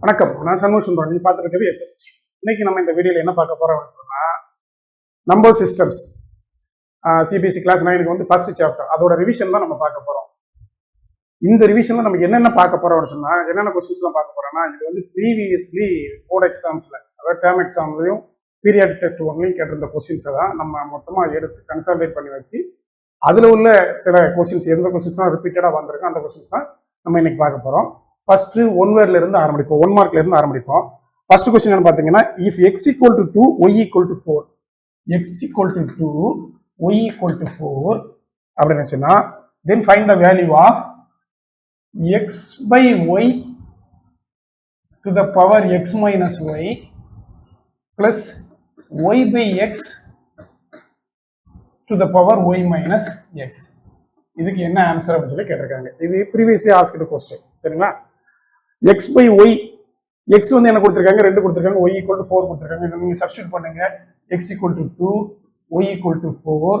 வணக்கம், நான் சண்முக சுந்தரம். நீங்க பார்த்துருக்கிறது SST. இன்னைக்கு நம்ம இந்த வீடியோல என்ன பார்க்க போறோம் அப்படின்னா, நம்பர் சிஸ்டம்ஸ் சிபிஎஸ்சி கிளாஸ் 9க்கு வந்து ஃபர்ஸ்ட் சாப்டர் அதோட ரிவிஷன் தான் நம்ம பார்க்க போறோம். இந்த ரிவிஷன்ல நம்ம என்னென்ன பார்க்க போறோம்னு சொன்னா, என்னென்ன கொஸ்டின்ஸ்லாம் பார்க்க போறோம்னா, இது வந்து ப்ரீவியஸ்லி போர்டு எக்ஸாம்ஸ்ல, அதாவது டேர்ம் எக்ஸாம்லையும் பீரியாட் டெஸ்ட் ஒன்லையும் கேட்டிருந்த கொஸ்டின்ஸை தான் நம்ம மொத்தமா எடுத்து கன்சாலிடேட் பண்ணி வச்சு அதுல உள்ள சில கொஸ்டின்ஸ், எந்த கொஸ்டின்ஸ்லாம் ரிப்பீட்டடா வந்திருக்கும் அந்த கொஸ்டின்ஸ் தான் நம்ம இன்னைக்கு பார்க்க போறோம். ஃபர்ஸ்ட் ஒன் வேர்ட்ல இருந்து ஆரம்பிப்போம், 1 மார்க்ல இருந்து ஆரம்பிப்போம். ஃபர்ஸ்ட் கொஸ்டின் என்ன பாத்தீங்கன்னா, if x equal to 2 y equal to 4, x equal to 2 y equal to 4 அப்படின்னு சொன்னா, then find the value of x by y to the power x minus y plus y by x to the power y minus x. இதுக்கு என்ன answer அப்படின்னு சொல்லி கேட்டிருக்காங்க. இது previously asked question. சரிங்களா? x by y, x வந்து என்ன கொடுத்துருக்காங்க, 2 கொடுத்துருக்காங்க, y equal to 4 கொடுத்துருக்காங்க. இதை நீங்க சப்ஸ்டியூட் பண்ணுங்க. x equal to 2, y equal to 4.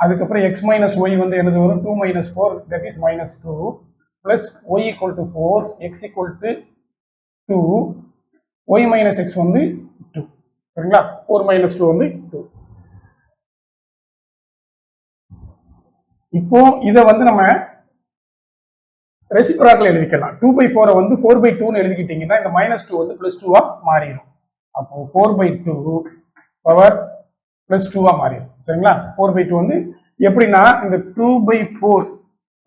அதுக்கப்புறம் x minus y வந்து என்னது வரும், 2 minus 4, that is minus 2, plus y equal to 4, x equal to 2, y minus x வந்து 2. சரிங்களா? 4 minus 2 வந்து 2. இப்போ இதை வந்து நம்ம ரெசிப்ராக்கல் எழுதிக்கலாம். 2/4 வந்து 4/2 எழுதிக்கிட்டீங்கன்னா இந்த -2 வந்து +2 மாறிடும். அப்போ 4/2 பவர் +2 மாறிடும். சரிங்களா? 4/2 வந்து எப்படின்னா, இந்த 2/4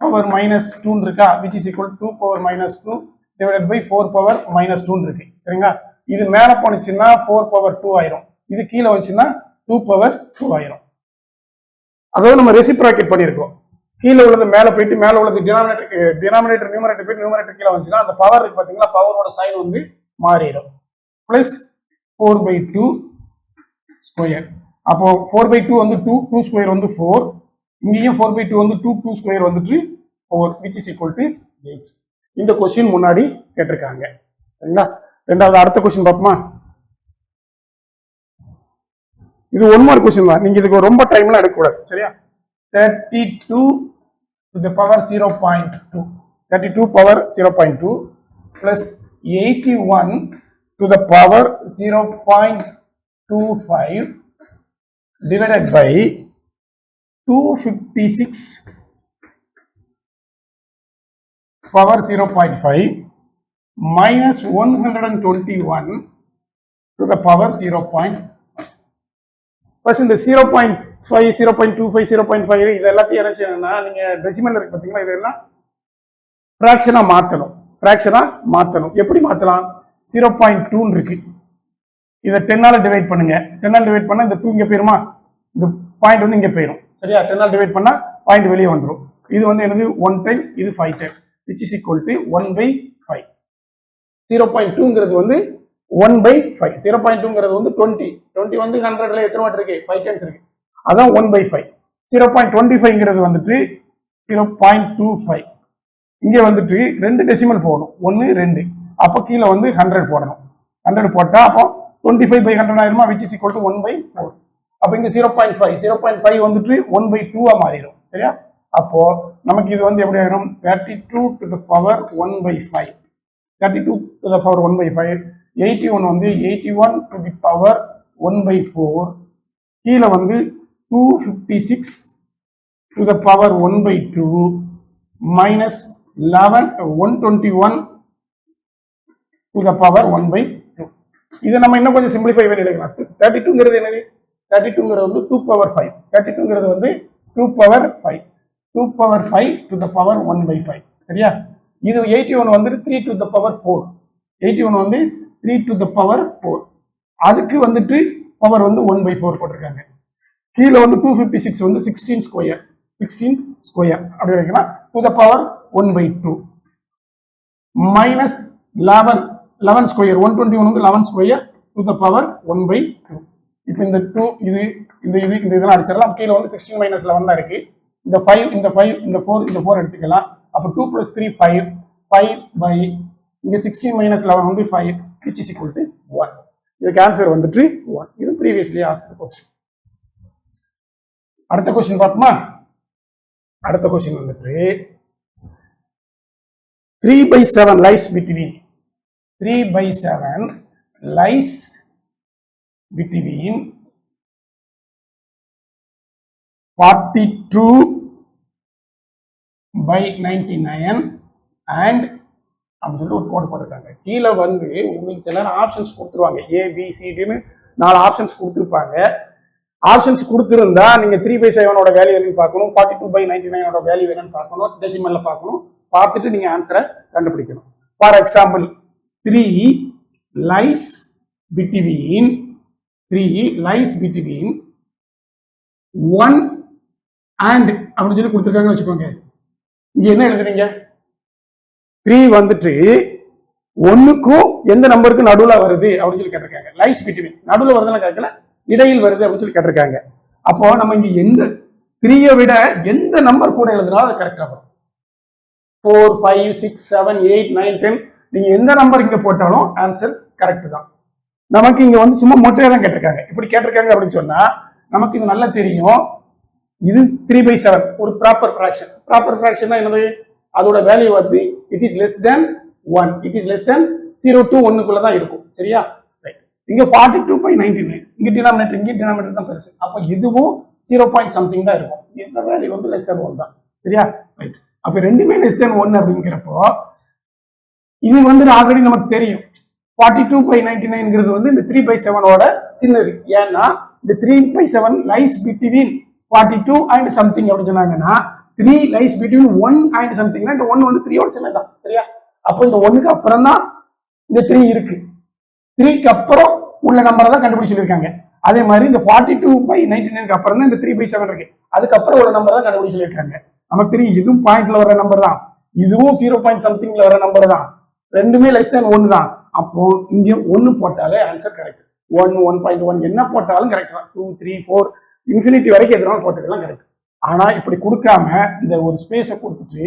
பவர் -2 இருக்கா, which is equal to 2 power -2 divided by 4 power -2 இருக்கு. சரிங்களா? இது மேல போனுச்சுன்னா 4 power 2 ஆயிரும். இது கீழே வந்துச்சுன்னா 2 power 2 ஆயிரும். அதாவது நம்ம ரெசிப்ராக்கேட் பண்ணியிருக்கோம். கீழே உள்ளது மேலே போயிட்டு, மேலே உள்ளது டினாமினேட்டர் நியூமரேட்டர் போயிட்டு நியூமரேட்டர் கீழே வந்துச்சுன்னா அந்த பவர் இருக்கு பார்த்தீங்களா, பவரோட சைன் வந்து மாறிடும். Plus 4/2 square. அப்போ 4/2 வந்து 2, 2 ஸ்கொயர் வந்து 4. இங்கேயும் 4/2 வந்து 2, 2 ஸ்கொயர் வந்துட்டு 4, which is equal to 8. இந்த கொஸ்டின் முன்னாடி கேட்டிருக்காங்க. சரிங்களா? ரெண்டாவது அடுத்த கொஸ்டின் பார்ப்போமா? இது 1 மார்க் கொஸ்டின் தான். நீங்க இதுக்கு ரொம்ப டைம்லாம் எடுக்கக்கூடாது. சரியா? 32 to the power 0.2, 32 power 0.2 plus 81 to the power 0.25 divided by 256 power 0.5 minus 121 to the power 0.5. First இந்த 0.5, 0.25, 0.5 இது எல்லாத்தையும் என்ன செய்யணும்னா, நீங்க டெசிமல் இருக்கு பார்த்தீங்களா, இதெல்லாம் ஃப்ராக்ஷனா மாற்றணும். எப்படி மாற்றலாம்? 0.2 இருக்கு, இதை 10ஆல டிவைட் பண்ணுங்க. 10ஆல டிவைட் பண்ணா இந்த 2 இங்கே போயிருமா, இந்த பாயிண்ட் வந்து இங்கே போயிடும். சரியா? 10ஆல டிவைட் பண்ணா பாயிண்ட் வெளியே வந்துடும். இது வந்து என்னது 1 டைம், இது 5 time, which is equal to 1/5. 0.2ங்கிறது வந்து 1/5. 0.2ங்கிறது வந்து 20 வந்து 100ல எத்தனை வாட் இருக்கு, 5 டைம்ஸ் இருக்கு, அதான் 1/5. 0.25ங்கிறது வந்துட்டு 0.25. இங்க வந்துட்டு 2 டெசிமல் போகணும், 1 2. அப்போ கீழே வந்து 100 போடணும். 100 போட்டா அப்போ 25/100 ஆயிருமா, which is equal to 1/4. அப்போ இங்க 0.5 வந்துட்டு 1/2 மாறிடும். சரியா? அப்போ நமக்கு இது வந்து எப்படி ஆயிரும், 32 to the power 1/5. 32 to the power 1/5. 81 வந்து 81 to the power 1/4. கீழே வந்து 256 to the power 1/2 minus 121 to the power 1/2. இதை நம்ம இன்னும் கொஞ்சம் சிம்பிளிஃபை பண்ணி எடுக்கலாம். 32ங்கிறது என்னது, 32ங்கிறது வந்து 2 power 5. 32ங்கிறது வந்து 2 power 5. 2 power 5 to the power 1/5. சரியா? இது 81 வந்து 3 to the power 4. 81 வந்து 3 to the power 4. அதுக்கு வந்துட்டு பவர் வந்து 1/4 போட்டிருக்காங்க. கீழே வந்து 256 வந்து 16 ஸ்கொயர் அப்படி வைக்கலாம், to the power 1/2 minus 11 square, 121 வந்து 11 ஸ்கொயர் to the power 1/2. இப்போ இந்த 2 இதெல்லாம் அடிச்சிடலாம். கீழே வந்து 16 minus 11 தான் இருக்கு. இந்த 5 இந்த 4 அடிச்சுக்கலாம். அப்போ 2 plus 3 5 by இங்க 16 minus 11 வந்து 5, which is equal to 1. இதுக்கு ஆன்சர் வந்துட்டு 1. இது ப்ரீவியஸ்லி ஆஸ்க்டு கொஸ்டின். அடுத்த கொஸ்டின் பார்ப்போமா? அடுத்த கொஸ்டின் வந்துட்டு 3/7 lies between 3/7 lies between 42/99 and அப்படின்னு ஒரு கோட் போட்டிருக்காங்க. கீழே வந்து உங்களுக்கு சில ஆப்ஷன்ஸ் கொடுத்துருவாங்க. ABCDன்னு 4 ஆப்ஷன்ஸ் கொடுத்துருப்பாங்க. ஆப்ஷன்ஸ் கொடுத்துருந்தா நீங்க 3/7 வேல்யூ என்னன்னு பார்க்கணும், 42/99 வேல்யூ என்னன்னு பார்க்கணும், டெசிமல்ல பார்க்கணும். பார்த்துட்டு நீங்க ஆன்சரை கண்டுபிடிக்கணும். For example 3 lies between 1 and அப்படின்னு சொல்லி கொடுத்துருக்காங்கன்னு வச்சுக்கோங்க. இங்க என்ன எழுதுறீங்க? 3 வந்துட்டு 1க்கும் எந்த நம்பருக்கு நடுவுல வருது அப்படின்னு சொல்லி கேட்டிருக்காங்க. லைஸ் பிட்வீன் நடுவுல வருதுன்னு கேட்கல, இடையில் வருது அப்படின்னு சொல்லி கேட்டிருக்காங்க. அப்போ நம்ம இங்க எந்த 3யை விட எந்த நம்பர் கூட எழுதுனாலும் அது கரெக்டா வரும். 4, 5, 6, 7, 8, 9, 10 நீங்க எந்த நம்பர் இங்க போட்டாலும் ஆன்சர் கரெக்ட் தான். நமக்கு இங்க வந்து சும்மா மொட்டையா தான் கேட்டிருக்காங்க. இப்படி கேட்டிருக்காங்க அப்படின்னு சொன்னா நமக்கு இது நல்லா தெரியும். இது 3/7 ஒரு ப்ராப்பர் ஃபிராக்ஷன். ப்ராப்பர் ஃபிராக்ஷன் என்னது? அதோட வேல்யூ வந்து it is less than 1, it is less than 0 to 1 தான் இருக்கும். சரியா? ரைட். இங்க 42/99 இங்க டினாமினேட்டர் தான் பெருசு. அப்ப இதுவும் 0 பாயிண்ட் சம்திங் தான் இருக்கும். இந்த வேல்யூ வந்து லெஸ் தென் 1 தான். சரியா? ரைட். அப்ப ரெண்டுமே லெஸ் தென் 1 அப்படிங்கிறப்போ இது வந்து ஆல்ரெடி நமக்கு தெரியும். 42/99 வந்து இந்த 3/7 சின்னது. ஏன்னா இந்த 3/7 லைஸ் பிட்வீன் 42 and something அப்படின்னு சொன்னாங்கன்னா 3 lies between 1 and something. இந்த 1 வந்து 3 சின்னதான். சரியா? அப்போ இந்த 1க்கு அப்புறம் தான் இந்த 3 இருக்கு. 3க்கு அப்புறம் உள்ள நம்பரை தான் கண்டுபிடிச்சு சொல்லியிருக்காங்க. அதே மாதிரி இந்த 42/99 அப்புறம் தான் இந்த 3/7 இருக்கு. அதுக்கப்புறம் உள்ள நம்பர் தான் கண்டுபிடிச்சு சொல்லியிருக்காங்க. நமக்கு தெரியும் இதுவும் பாயிண்ட்ல வர நம்பர் தான், இதுவும் 0 பாயிண்ட் சம்திங்ல வர நம்பர் தான். ரெண்டுமே லெஸ் தென் 1 தான். அப்போ இங்க 1 போட்டாலே ஆன்சர் கரெக்ட். 1, 1.1 என்ன போட்டாலும் கரெக்ட் தான். 2, 3, 4 இன்ஃபினிட்டி வரைக்கும் எதுனாலும் போட்டுக்கலாம் கரெக்ட். ஆனா இப்படி கொடுக்காம இந்த ஒரு ஸ்பேஸை கொடுத்துட்டு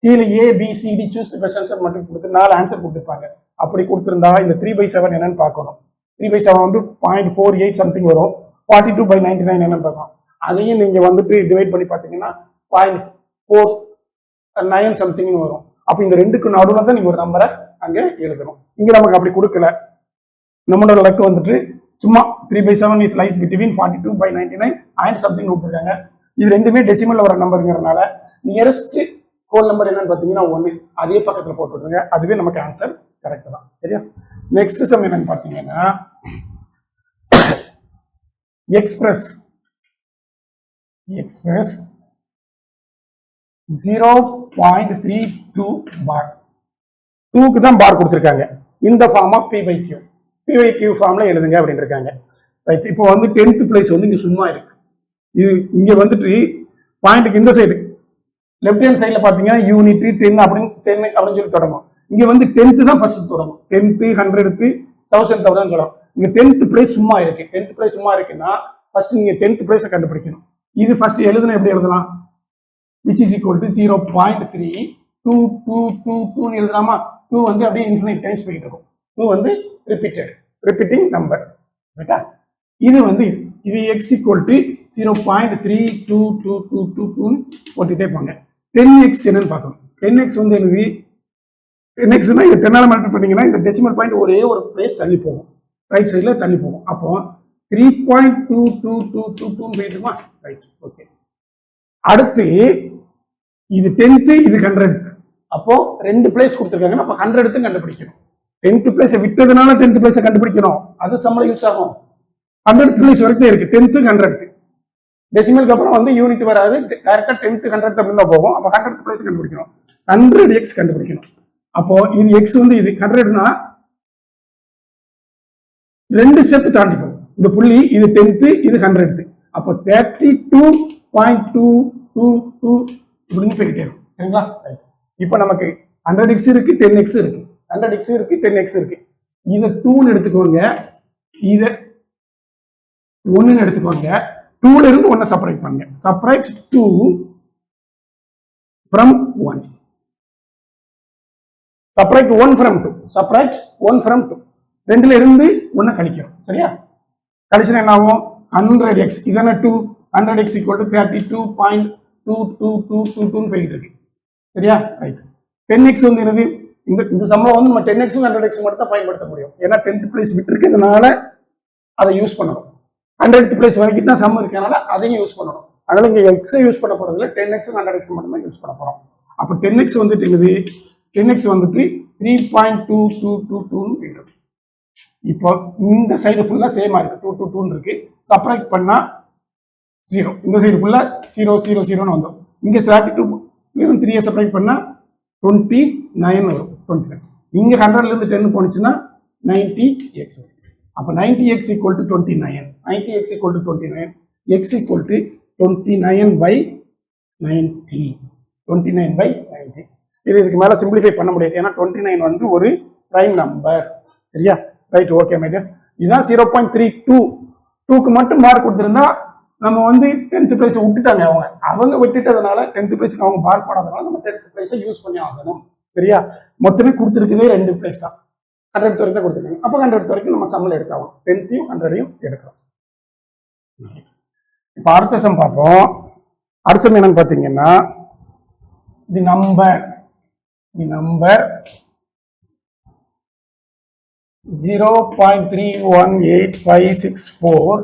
கீழே ABCD choose the best answer மட்டும் கொடுத்து 4 ஆன்சர் கொடுத்துருப்பாங்க. அப்படி கொடுத்துருந்தா இந்த 3/7 என்னன்னு பார்க்கணும். 3/7 வந்து 0.48 சம்திங் வரும். 42/99 என்னன்னு பார்க்கணும். அதையும் நீங்க வந்துட்டு டிவைட் பண்ணி பார்த்தீங்கன்னா 0.49 சம்திங்னு வரும். அப்ப இந்த ரெண்டுக்கு நடுவில் தான் நீங்க ஒரு நம்பரை அங்க எழுதணும். இங்க நமக்கு அப்படி கொடுக்கல. நம்மளோட லக்கு வந்துட்டு சும்மா 3/7 is lies between 42/99 and something கொடுத்துருக்காங்க. இது ரெண்டுமே டெசிமல்ல வர நம்பருங்கிறதுனால நியரஸ்ட் ஹோல் நம்பர் என்னன்னு பார்த்தீங்கன்னா 1. அதே பக்கத்தில் போட்டுருங்க. அதுவே நமக்கு ஆன்சர் கரெக்ட் தான். சரியா? நெக்ஸ்ட் சம் என்னன்னு பார்த்தீங்கன்னா எக்ஸ்பிரஸ் 0.32 பார் 2க்கு தான் பார் கொடுத்துருக்காங்க. இந்த ஃபார்ம் ஆஃப் P/Q ஃபார்ம்ல எழுதுங்க அப்படின்னு இருக்காங்க. ரைட். இப்போ வந்து 10th பிளேஸ் வந்து இங்க சும்மா இருக்கு. இது இங்க வந்துட்டு பாயிண்ட்டுக்கு இந்த சைடு லெஃப்ட் ஹேண்ட் சைட்ல பாத்தீங்கன்னா யூனிட் 10 அப்படின்னு சொல்லி தொடங்கும். இங்க வந்து 10th தான் ஃபர்ஸ்ட் தொடங்கும். 10th 100th 1000 தொடங்கும். இங்க 10th பிளேஸ் சும்மா இருக்கு. 10th பிளேஸ் சும்மா இருக்குன்னா ஃபர்ஸ்ட் நீங்க 10th பிளேஸை கண்டுபிடிக்கணும். இது ஃபர்ஸ்ட் எழுதுனா எப்படி எழுதலாம்? which is equal to 0.3222 எழுதலாமா? 2 வந்து அப்படியே இன்ஃபினிட் டைம்ஸ் போயிட்டு இருக்கும். 2 வந்து ரிப்பீட்டிங் நம்பர். ரைட்டா? இது வந்து இது x equal to 0.32222 போட்டுட்டே போங்க. 10x என்னன்னு பார்க்கணும். 10x வந்து எழுதி 10x னா இது 10 ஆல மல்டிப்ளை பண்ணீங்கன்னா இந்த டெசிமல் பாயிண்ட் ஒரே ஒரு பிளேஸ் தள்ளி போகும். ரைட் சைடுல தள்ளி போகும். அப்போ 3.2222 போயிட்டுமா? ரைட். ஓகே. அடுத்து இது 10th இது 100th. அப்போ ரெண்டு பிளேஸ் கொடுத்துருக்காங்கன்னா அப்போ 100th கண்டுபிடிக்கணும். 10th பிளேஸை விட்டதுனால 10th பிளேஸை கண்டுபிடிக்கணும். அது சம்மல யூஸ் ஆகும். 100th பிளேஸ் வரைக்கும் இருக்கு. 10th 100th டெசிமலுக்கு அப்புறம் வந்து யூனிட் வராது. டைரக்டா 10th 100th அப்படின்னு தான் போகும். அப்போ 100th பிளேஸ் கண்டுபிடிக்கணும். 100x கண்டுபிடிக்கணும். அப்போ இது x வந்து இது 100னா ரெண்டு ஸ்டெப் தாண்டி போகும். இந்த புள்ளி இது 10th இது 100th. அப்போ 32.222 இப்படின்னு போயிட்டே இருக்கும். சரிங்களா? இப்போ நமக்கு 100x இருக்கு, 10x இருக்கு, 100x இருக்கு, 10x இருக்கு. இதை 2ன்னு எடுத்துக்கோங்க, இதை 1ன்னு எடுத்துக்கோங்க. 2ல இருந்து 1 செப்பரேட் பண்ணுங்க. Separate 2 from 1. Separate 1 from 2. Separate 1 from 2. ரெண்டுல இருந்து 1 கழிக்கிறோம். சரியா? கழிச்சுனா என்ன ஆகும்? 100x இதன 2 100x equal to 32.22222 போயிட்டு இருக்கு. சரியா? ரைட். 10x வந்து என்னது? இந்த சம்மில் வந்து நம்ம 10x 100x மட்டும் தான் பயன்படுத்த முடியும். ஏன்னா 10th பிளேஸ் விட்டுருக்கிறதுனால அதை யூஸ் பண்ணணும். 100th பிளேஸ் வரைக்கும் தான் சம் இருக்கனால அதையும் யூஸ் பண்ணணும். அதனால இங்கே எக்ஸை யூஸ் பண்ண போறதுல 10x 100x மட்டும் தான் யூஸ் பண்ண போறோம். அப்போ 10x வந்துட்டு என்னது? 10x வந்துட்டு 3.2222 இப்போ இந்த சைடு ஃபுல்லா சேமா இருக்கு, 2 2 2 இருக்கு. சப்ராக்ட் பண்ணா 0, இந்த சைடு ஃபுல்லா 0 0 0ன்னு வந்தோம். இங்க ஸ்டார்ட் 3 சப்ராக்ட் பண்ணா 29 வரும். 29 இங்க 100ல இருந்து 10 போனுச்சுன்னா 90x வரும். அப்ப 90x equal to 29, 90x equal to 29, x equal to 29/90, 29/90. இதுக்கு மேல சிம்பிளிஃபை பண்ண முடியாது, ஏன்னா 29 வந்து ஒரு பிரைம் நம்பர். சரியா? Right, okay my dears. இதுதான் 0.32க்கு மட்டும் மார்க் கொடுத்திருந்தா நம்ம வந்து 10th பிளேஸ் விட்டுட்டாங்க. அவங்க விட்டுட்டதுனால 10th பிளேஸ்க்கு அவங்க மார்க் போடாதனால நம்ம 10th பிளேஸை யூஸ் பண்ணி ஆகணும். சரியா? மொத்தமே கொடுத்துருக்கதே 2 பிளேஸ் தான். 100th வரைக்கும் தான் கொடுத்துருக்காங்க. அப்போ 100th வரைக்கும் நம்ம சம்மில் எடுத்தாகும். 10th 100யும் எடுக்கிறோம். இப்போ அடுத்த சம் பார்ப்போம். அடுத்த சம் என்னன்னு பார்த்தீங்கன்னா, தி நம்பர் 0.318564,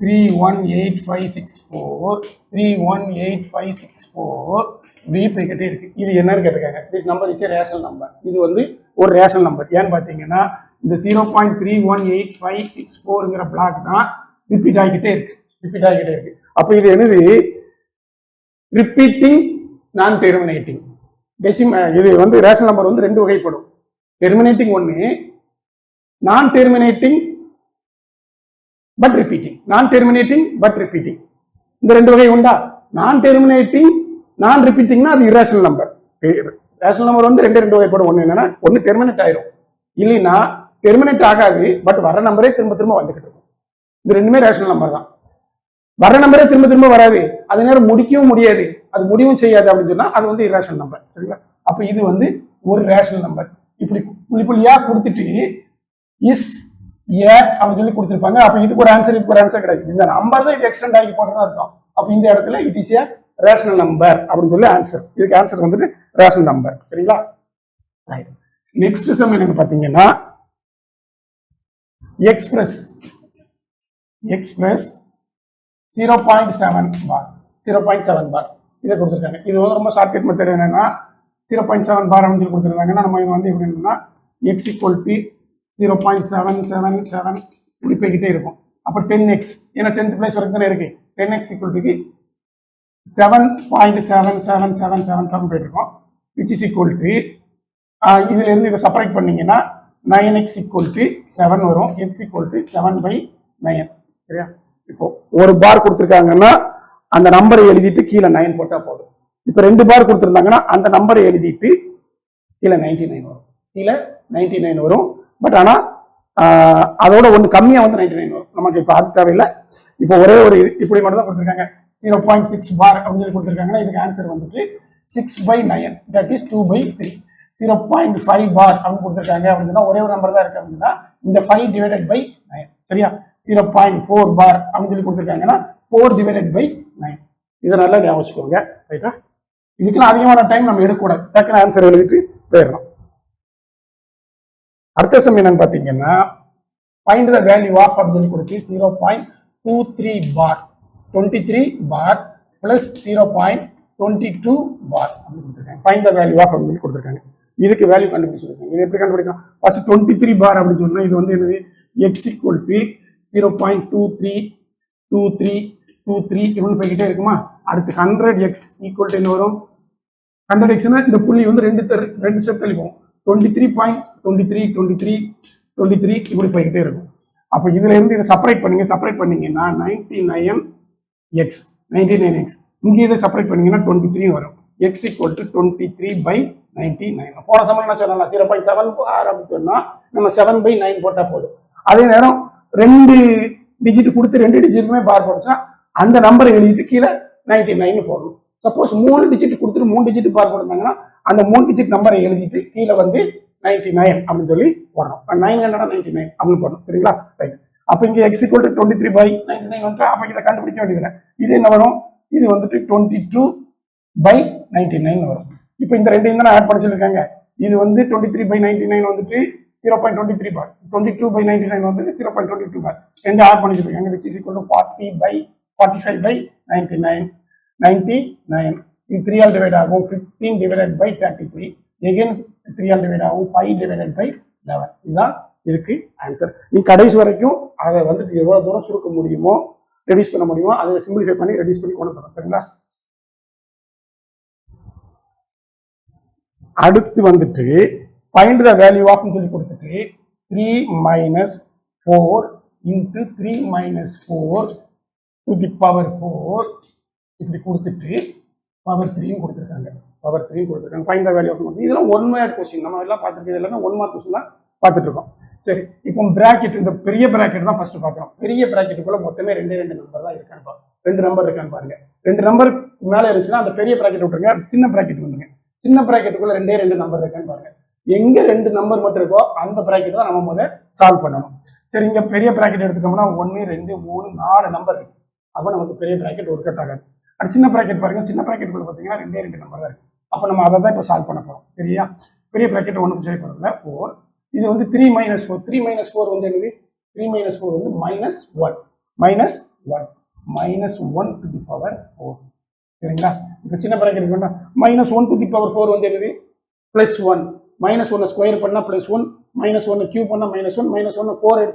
318564 இப்படி போய்கிட்டே இருக்கு. இது என்னன்னு கேட்டிருக்காங்க. This number is rational number. இது வந்து ஒரு ரேஷனல் நம்பர். ஏன்னு பார்த்தீங்கன்னா இந்த 0.318564ங்கிற பிளாக் தான் ரிப்பீட் ஆகிக்கிட்டே இருக்கு. அப்போ இது என்னது? Repeating non terminating. இது வந்து ரேஷனல் நம்பர் வந்து 2 வகைப்படும். டெர்மினேட்டிங் ஒன்று, நான் டெர்மினேட்டிங் பட் ரிப்பீட்டிங். இந்த 2 வகை உண்டா? நான் டெர்மினேட்டிங் நான் ரிப்பீட்டிங்னா அது இரேஷனல் நம்பர். ரேஷனல் நம்பர் வந்து 2 வகைப்படும். ஒன்று என்னன்னா, ஒன்று டெர்மினேட் ஆயிரும், இல்லைன்னா டெர்மினேட் ஆகாது, பட் வர நம்பரே திரும்ப வந்துகிட்டு இருக்கும். இது ரெண்டுமே ரேஷனல் நம்பர் தான். வர நம்பரே திரும்ப வராது, அது நேரம் முடிக்கவும் முடியாது, அது முடிவும் செய்யாது அப்படின்னு சொன்னா அது வந்து இரேஷனல் நம்பர். சரிங்களா? அப்ப இது வந்து ஒரு ரேஷனல் நம்பர். இப்படி புள்ளியா கொடுத்துட்டு இஸ் ஏ அப்படின்னு சொல்லி கொடுத்துருப்பாங்க. அப்ப இதுக்கு ஒரு ஆன்சர் கிடையாது. இந்த நம்பர் தான் இது எக்ஸ்டெண்ட் ஆகி போட்டதா இருக்கும். அப்ப இந்த இடத்துல it is a rational number அப்படின்னு சொல்லி ஆன்சர். இதுக்கு ஆன்சர் வந்துட்டு ரேஷனல் நம்பர். சரிங்களா? நெக்ஸ்ட் சம் என்னன்னு பாத்தீங்கன்னா, எக்ஸ்பிரஸ் 0.7 பார் இதை கொடுத்துருக்காங்க. இது வந்து ரொம்ப ஷார்ட்கட் மெத்தட். என்னன்னா 0.7 பார் அப்படின்னு சொல்லி கொடுத்துருக்காங்கன்னா நம்ம இது வந்து எப்படி என்னன்னா x equal to 0.777 இப்படி போய்கிட்டே இருக்கும். அப்போ 10x, ஏன்னா 10th பிளேஸ் வரைக்கும் தானே இருக்கு. 10x equal to 7.77777 போயிட்டு இருக்கும். which is equal to இதுல இருந்து இதை செப்பரேட் பண்ணீங்கன்னா 9x equal to 7 வரும். x equal to 7/9. சரியா? இப்போ ஒரு பார் கொடுத்துருக்காங்கன்னா அந்த நம்பரை எழுதிட்டு கீழே 9 போட்டா போதும். இப்போ 2 பார் கொடுத்துருந்தாங்கன்னா அந்த நம்பரை எழுதிட்டு கீழே 99 வரும். பட் ஆனா அதோட ஒன்று கம்மியா வந்து 99 வரும். நமக்கு இப்போ அது தேவையில்லை. இப்போ ஒரே ஒரு இப்படி மட்டும் தான் கொடுத்துருக்காங்க. 0.6 பார் அப்படின்னு சொல்லி கொடுத்துருக்காங்கன்னா இதுக்கு ஆன்சர் வந்துட்டு 6/9, தட் இஸ் 2/3. 0.5 பார் அப்படின்னு கொடுத்துருக்காங்க அப்படின்னா ஒரே ஒரு நம்பர் தான் இருக்கு அப்படின்னா இந்த 5 divided by 9. சரியா? 0.4 பார் அப்படின்னு சொல்லி கொடுத்துருக்காங்கன்னா 4 divided by 9. இதை நல்லா ஞாபகம் வச்சுக்கோங்க. ரைட்டா? இதுக்கெல்லாம் அதிகமான டைம் நம்ம எடுக்கக்கூடாது. டக்குன்னு ஆன்சர் எழுதிட்டு போயிடலாம். அடுத்த சம் என்னன்னு பாத்தீங்கன்னா, ஃபைண்ட் த வேல்யூ ஆஃப் அப்படின்னு சொல்லி கொடுத்து 0.23 பார் 23 பார் பிளஸ் 0.22 பார் அப்படின்னு கொடுத்துருக்காங்க. ஃபைண்ட் த வேல்யூ ஆஃப் அப்படின்னு சொல்லி கொடுத்துருக்காங்க. இதுக்கு வேல்யூ கண்டுபிடிச்சிருக்காங்க. இது எப்படி கண்டுபிடிக்கலாம்? ஃபர்ஸ்ட் 23 பார் அப்படின்னு சொன்னா இது வந்து என்னது? x equal to 0.232323 இப்படின்னு போய்கிட்டே இருக்குமா? அடுத்து 100x equal to என்ன வரும்? 100x இந்த புள்ளி வந்து ரெண்டு ஸ்டெப் தள்ளி போகும். 23.232323 இப்படி போய்கிட்டே இருக்கும். அப்ப இதுல இருந்து இதை செப்பரேட் பண்ணீங்கன்னா 99x இங்க இதை செப்பரேட் பண்ணீங்கன்னா 23 வரும். x equal to 23/99. போன சமயம் என்ன சொன்னா 0.7 பார் அப்படின்னு சொன்னா நம்ம 7/9 போட்டா போதும். அதே நேரம் 2 டிஜிட் கொடுத்து 2 டிஜிட்டுமே பார் போட்டுச்சா அந்த நம்பரை எழுதிட்டு கீழே 99 போடணும். சப்போஸ் 3 டிஜிட் கொடுத்துட்டு 3 டிஜிட் பார் போட்டாங்கன்னா அந்த 3 டிஜிட் நம்பரை எழுதிட்டு கீழே வந்து 99 அப்படின்னு சொல்லி போடணும். 999 அப்படின்னு போடணும். சரிங்களா? ரைட். அப்ப இங்க x equal to 23/99 வந்து அப்ப இதை கண்டுபிடிக்க வேண்டியதில்லை. இது என்ன வரும்? இது வந்துட்டு 22/99 வரும். இப்போ இந்த ரெண்டையும் தான் ஆட் பண்ணி சொல்லிருக்காங்க. இது வந்து 23/99 வந்துட்டு 0.23 பார், 22/99 வந்துட்டு 0.22 பார். ரெண்டு add பண்ணிச்சிருக்காங்க, which is equal to 45/99. 99 இது 3 ஆல் டிவைட் ஆகும், 15 divided by 33, again 3 all divide ஆகும், 5 divided by 11. இதுதான் இருக்கு ஆன்சர். நீ கடைசி வரைக்கும் அதை வந்துட்டு எவ்வளவு தூரம் சுருக்க முடியுமோ, ரெடியூஸ் பண்ண முடியுமோ அதை சிம்பிளிஃபை பண்ணி ரெடியூஸ் பண்ணி கொண்டு போறோம். சரிங்களா? அடுத்து வந்துட்டு ஃபைண்ட் த வேல்யூ ஆஃப் சொல்லி கொடுத்துட்டு 3 minus 4 into 3 minus 4 to the power 4 இப்படி கொடுத்துட்டு பவர் 3 கொடுத்துருக்காங்க. பவர் 3 கொடுத்துருக்காங்க. Find the value of. இதெல்லாம் ஒன் வேர்ட் கொஸ்டின், நம்ம எல்லாம் பார்த்துருக்கது எல்லாமே 1 மார்க் கொஸ்டின் தான் பார்த்துட்டு இருக்கோம். சரி, இப்போ பிராக்கெட், இந்த பெரிய பிராக்கெட் தான் ஃபர்ஸ்ட் பார்க்குறோம். பெரிய பிராக்கெட்டுக்குள்ள மொத்தமே ரெண்டு நம்பர் தான் இருக்கான்னு பாருங்க. 2 நம்பர் இருக்கான்னு பாருங்க. 2 நம்பர் மேலே இருந்துச்சுன்னா அந்த பெரிய பிராக்கெட் விட்டுருங்க, சின்ன பிராக்கெட் வந்துங்க. சின்ன பிராக்கெட்டுக்குள்ள 2 நம்பர் இருக்கான்னு பாருங்க. எங்க 2 நம்பர் மட்டும் இருக்கோ அந்த பிராக்கெட் தான் நம்ம முதல்ல சால்வ் பண்ணணும். சரி, இங்க பெரிய பிராக்கெட் எடுத்துட்டோம்னா 1 2 3 4 நம்பர் இருக்கு. அப்போ நமக்கு பெரிய பிராக்கெட் ஒர்க் அவுட் ஆகாது. அது சின்ன பிராக்கெட் பாருங்க, சின்ன பிராக்கெட்டுக்குள்ள பார்த்தீங்கன்னா 2 நம்பர் தான் இருக்கு. அப்போ நம்ம அதை தான் இப்போ சால்வ் பண்ண போறோம். சரியா? பெரிய பிராக்கெட் ஒன்றும் செய்ய போறதில்ல. 4 இது வந்து 3 minus 4. 3 minus 4 வந்து என்னது? 3 minus 4 வந்து -1 -1 to the power 4. சரிங்களா? இப்போ சின்ன பிராக்கெட் வேண்டாம். -1 to the power 4 வந்து என்னது? +1. -1 ஸ்கொயர் பண்ணா +1, -1 கியூப் பண்ணா -1, -1 4th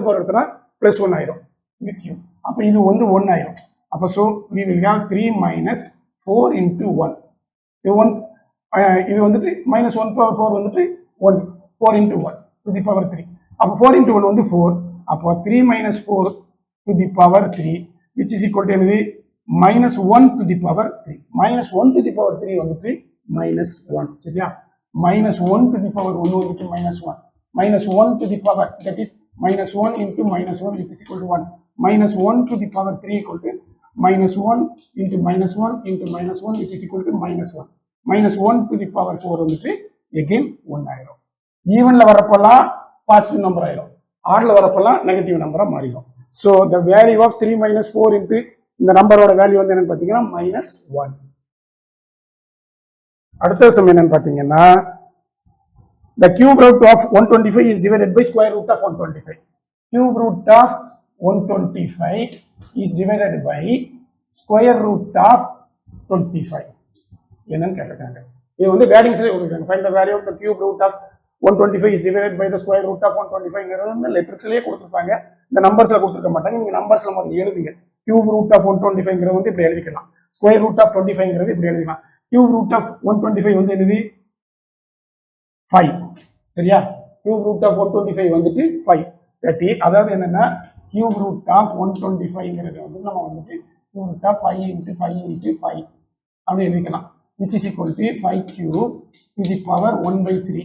பவர் எடுத்தா +1 ஆயிரும். இது கியூப். அப்போ இது வந்து 1 ஆயிரும். அப்போ so we will have 3 minus 4 into 1. இது வந்துட்டு -1 power 4 வந்துட்டு 1, 4 into 1 to the power 3. அப்போ 4 into 1 வந்து 4. அப்போ 3 minus 4 to the power 3 which is equal to என்னது? -1 to the power 3. -1 to the power 3 வந்துட்டு -1. சரியா? -1 to the power 1 வந்துட்டு -1. -1 to the power, that is -1 into -1 which is equal to 1. -1 to the power 3 equal to -1 into -1 into -1 which is equal to -1. -1 to the power 4 வந்துட்டு again 1 ஆயிரும். ஈவன்ல வரப்பெல்லாம் positive number ஆயிரும், ஆட்ல வரப்பெல்லாம் negative நம்பரா மாறிடும். So the value of 3 minus 4 into இந்த நம்பரோட value வந்து என்னன்னு பார்த்தீங்கன்னா -1. அடுத்த சம் என்னன்னு பார்த்தீங்கன்னா the cube root of 125 is divided by square root of 125. Cube root of 125 is divided by square root of 25. என்னன்னு கேட்டிருக்காங்க. இது வந்து வேடிங்ஸ்ல கொடுத்துருக்காங்க. find the value of the cube root of 125 is divided by the square root of 125ங்கிறது வந்து லெட்டர்ஸ்லயே கொடுத்துருப்பாங்க, இந்த நம்பர்ஸ்ல கொடுத்துருக்க மாட்டாங்க. நீங்க நம்பர்ஸ்ல முதல்ல எழுதுங்க. cube root of 125ங்கிறது வந்து இப்படி எழுதிக்கலாம், square root of 25ங்கிறது இப்படி எழுதிக்கலாம். cube root of 125 வந்து என்னது? 5. சரியா? cube root of 125 வந்துட்டு 5. அதாவது என்னன்னா cube root of 125ங்கிறது வந்து நம்ம வந்துட்டு cube root of 5 into 5 into 5 அப்படி எழுதிக்கலாம், which is equal to 5 cube to the power 1/3.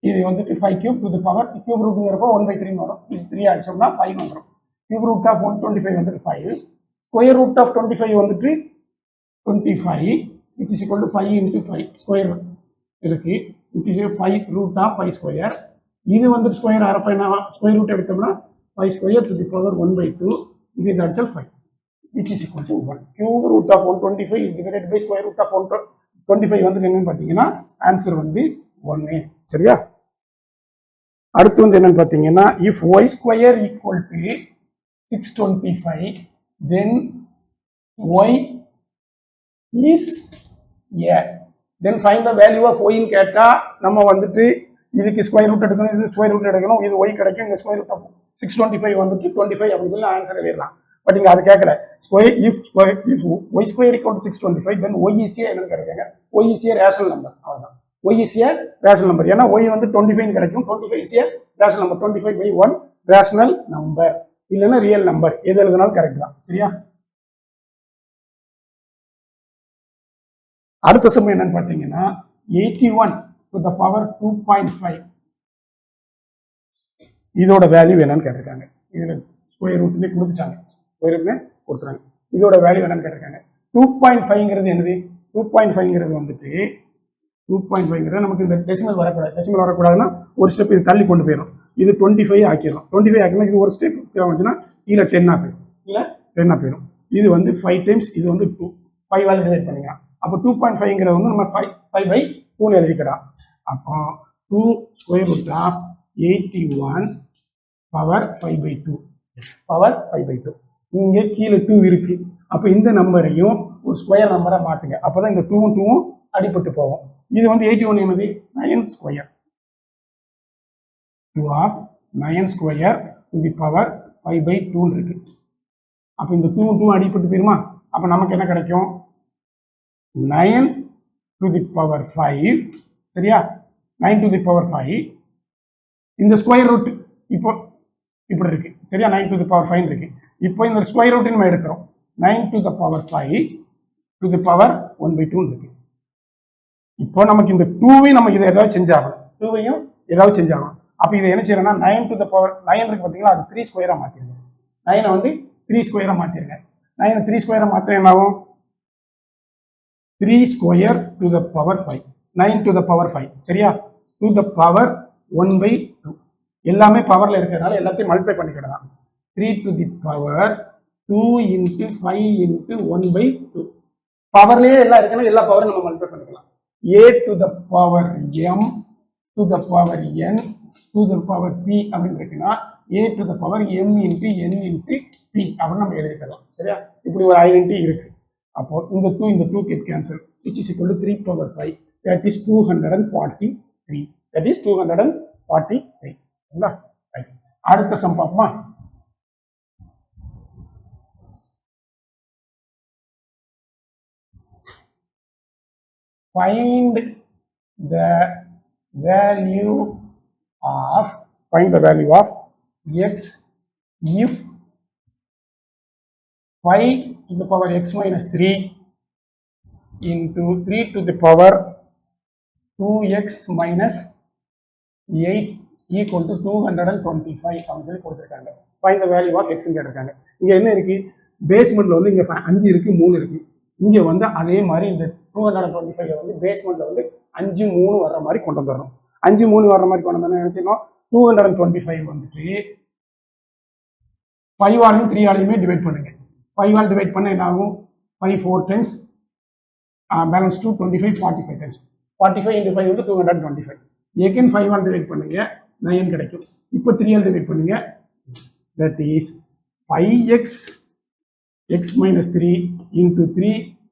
இது வந்துட்டு 5 cube to the power cube rootங்கிறப்போ 1/3 வரும். இது 3 அடிச்சோம்னா 5 வந்துடும். cube root of 125 வந்துட்டு 5. square root of 25 வந்துட்டு 25 which is equal to 5 into 5 square இருக்கு, which is 5 root of 5 square. இது வந்து ஸ்கொயர் ஆறப்ப என்ன ஸ்கொயர் ரூட் எடுத்தோம்னா 5 ஸ்கொயர் to the power 1/2. இது அடிச்சால் 5 which is equal to 1. cube root of 125 is divided by square root of 125 வந்து என்னன்னு பார்த்தீங்கன்னா ஆன்சர் வந்து 1. சரியா? அடுத்து வந்து என்னன்னு பார்த்தீங்கன்னா if y square equal to 625 then y is a, then find the value of y ன்னு கேட்டா நம்ம வந்துட்டு இதுக்கு ஸ்கொயர் ரூட் எடுக்கணும், இது ஸ்கொயர் ரூட் எடுக்கணும், இது y கிடைக்கும், இந்த ஸ்கொயர் ரூட் ஆஃப் 625 வந்துட்டு 25 அப்படின்னு சொல்லி ஆன்சர் எழுதலாம். பட் இங்க அது கேட்கல. Square if y square equal to 625 then y is a என்னன்னு கேட்குறாங்க. y is a rational number, அவ்வளவுதான். y is a rational number. ஏன்னா y வந்து 25 கிடைக்கும், 25 is a rational number, 25/1 rational number, இல்லைன்னா ரியல் நம்பர், எது எழுதினாலும் கரெக்ட் தான். சரியா? அடுத்த சம் என்னன்னு பார்த்தீங்கன்னா 81 to the power 2.5 இதோட வேல்யூ என்னன்னு கேட்டிருக்காங்க. இதுல ஸ்கொயர் ரூட்னே கொடுத்துட்டாங்க, ஸ்கொயர் ரூட்னே கொடுத்துறாங்க. இதோட வேல்யூ என்னன்னு கேட்டிருக்காங்க. 2.5ங்கிறது என்னது? 2.5ங்கிறது வந்துட்டு 2.5ங்கிறது நமக்கு இந்த டெசிமல் வரக்கூடாது. டெசிமல் வரக்கூடாதுன்னா ஒரு ஸ்டெப் இது தள்ளி கொண்டு போயிடும். இது 25 ஆக்கிடும். 25 ஆக்கினா இது ஒரு ஸ்டெப் வந்துச்சுன்னா கீழே 10 போயிடும், இல்லை 10 போயிடும். இது வந்து 5 டைம்ஸ், இது வந்து 2 5 டிவைட் பண்ணிக்கலாம். அப்போ 2.5ங்கிறது வந்து நம்ம 5/10 2 எழுதிக்கலாம். அப்போ 2 square root of 81 power 5/2 power 5/2. இங்கே கீழே 2 இருக்கு. அப்போ இந்த நம்பரையும் ஒரு ஸ்கொயர் நம்பரை மாற்றுங்க. அப்போதான் இந்த 2ம் 2ம் அடிபட்டு போகும். இது வந்து 81 என்னது 9 square 2 of 9 square to the power 5/2 இருக்கு. அப்போ இந்த 2ம் 2 அடிபட்டு போயிருமா? அப்போ நமக்கு என்ன கிடைக்கும் 9 டு தி பவர் 5 சரியா 9 டு தி பவர் 5 இந்த ஸ்கொயர் ரூட் இப்போ இப்படி இருக்கு சரியா 9 டு தி பவர் 5 இருக்கு. இப்போ இந்த ஸ்கொயர் ரூட் நம்ம எடுக்கிறோம் 9 to the power 5 to the power 1/2 இருக்கு. இப்போ நமக்கு இந்த 2வையும் நமக்கு இதை ஏதாவது செஞ்சாகணும் 2வையும் ஏதாவது செஞ்சாகணும். அப்போ இதை என்ன செய்யறோம்னா 9 டு தி பவர் 9 இருக்கு பார்த்தீங்களா அது 3 ஸ்கொயரா மாத்திருங்க. 9 வந்து 3 ஸ்கொயரா மாத்திருங்க. 9 3 ஸ்கொயரா மாத்திரம் என்ன ஆகும் 3 square to the power 5 9 to the power 5 சரியா டு தி பவர் 1/2 எல்லாமே பவர்ல இருக்கிறதுனால எல்லாத்தையும் மல்டிப்ளை பண்ணிக்கலாம். 3 to the power 2 into 5 into 1/2 பவர்லயே எல்லாம் இருக்குன்னா எல்லா பவரும் நம்ம மல்டிப்ளை பண்ணிக்கலாம். a to the power m to the power n to the power p அப்படின்னு இருக்குன்னா a to the power m into n into p அப்படின்னு நம்ம எழுதிக்கலாம் சரியா. இப்படி ஒரு ஐடென்டிட்டி இருக்கு. அப்போ இந்த 2 get cancel which is equal to 3 power 5 that is 243 that is 243 சரிங்களா. அடுத்த சம் பார்ப்போமா. find the value of x if 5 to the power x minus 3 into 3 to the power 2x minus 8 equal to 225 அப்படின்னு கொடுத்துருக்காங்க. find the value of x கேட்டிருக்காங்க. இங்க என்ன இருக்கு பேஸ்மெண்ட்ல வந்து இங்க 5 இருக்கு 3 இருக்கு. இங்க வந்து அதே மாதிரி இந்த 225 வந்து பேஸ்மெண்ட்ல வந்து 5 3 வர்ற மாதிரி கொண்டு வந்துடணும். 5 3 வர்ற மாதிரி கொண்டு வந்தோம்னா நினைச்சோம் 225 வந்துட்டு 5 ஆலையும் 3 ஆலையுமே டிவைட் பண்ணுங்க. 5 ஆல் டிவைட் பண்ண என்ன ஆகும் 5 4 times balance 2 25 45 times 45 into 5 வந்து 225. again 5 ஆல் டிவைட் பண்ணுங்க 9 கிடைக்கும். இப்போ 3 ஆல் டிவைட் பண்ணுங்க that is 5x x minus 3 into 3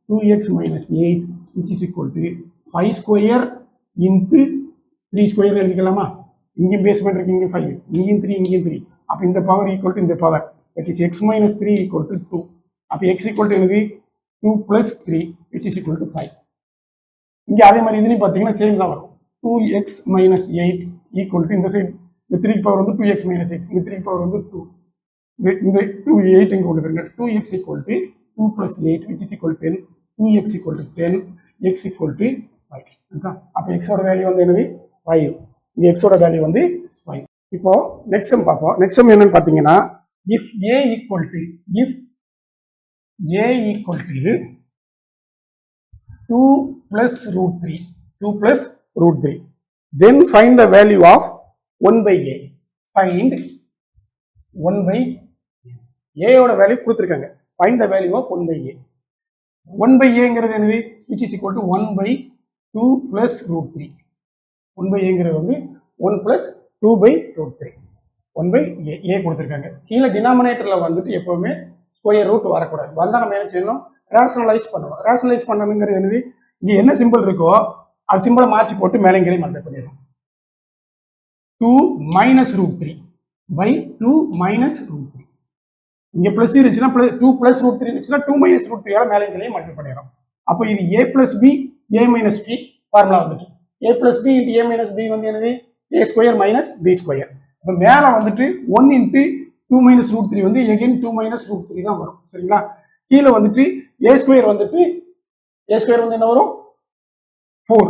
2x minus 8 which is equal to 5 square into 3 square எழுதிக்கலாமா. இங்கேயும் பேஸ்மெண்ட் இருக்கு இங்கே 5 இங்கேயும் 3 இங்கேயும் 3 அப்போ இந்த பவர் ஈக்குவல் டு இந்த power that is x minus 3 equal to 2 அப்போ x equal to என்னது 2 plus 3 which is equal to 5. இங்கே அதே மாதிரி இதுலையும் பார்த்தீங்கன்னா சேம் தான் வரும் 2x minus 8 equal to இந்த சைடு இந்த 3 பவர் வந்து 2x minus 8 இந்த 3 பவர் வந்து 2 இந்த 2 8 இங்கே கொண்டு வருங்க 2x equal to 2 plus 8 which is equal to 10 2x equal to 10 x equal to 5. அப்போ x ஓட வேல்யூ வந்து என்னது 5 இங்கே x ஓட வேல்யூ வந்து 5. இப்போ நெக்ஸ்ட் சம் பார்ப்போம். நெக்ஸ்ட் சம் என்னன்னு பார்த்தீங்கன்னா if a equal to 2 plus root 3 then find the value of 1 by a find 1 by a ஓட வேல்யூ கொடுத்துருக்காங்க. find the value of 1 by a 1 by a என்னது which is equal to 1 by 2 plus root 3 1 by a வந்து 1 plus 2 by root 3 1 by a கொடுத்துருக்காங்க. கீழே டினாமினேட்டர்ல வந்துட்டு எப்பவுமே square root வரக்கூடாது. வந்தால் நம்ம என்ன செய்யணும் ரேஷனலைஸ் பண்ணணும். ரேஷனலைஸ் பண்ணணுங்கிறது என்னது இங்கே என்ன சிம்பிள் இருக்கோ அது சிம்பிளை மாற்றி போட்டு மேலே கீழே மல்டிப்ளை பண்ணிடணும். 2 minus root 3 by 2 minus root 3 இங்கே பிளஸ் இருந்துச்சுன்னா 2 plus root 3 இருந்துச்சுன்னா 2 minus root 3 மேலே கீழே மல்டிப்ளை பண்ணிடணும். அப்போ இது a plus b a minus b formula வந்துட்டு a plus b into a minus b வந்து என்னது a square minus b square. இப்போ மேலே வந்துட்டு 1 into 2 minus root 3 வந்து again 2 minus root 3 தான் வரும் சரிங்களா. கீழே வந்துட்டு a square வந்துட்டு a square வந்து என்ன வரும் 4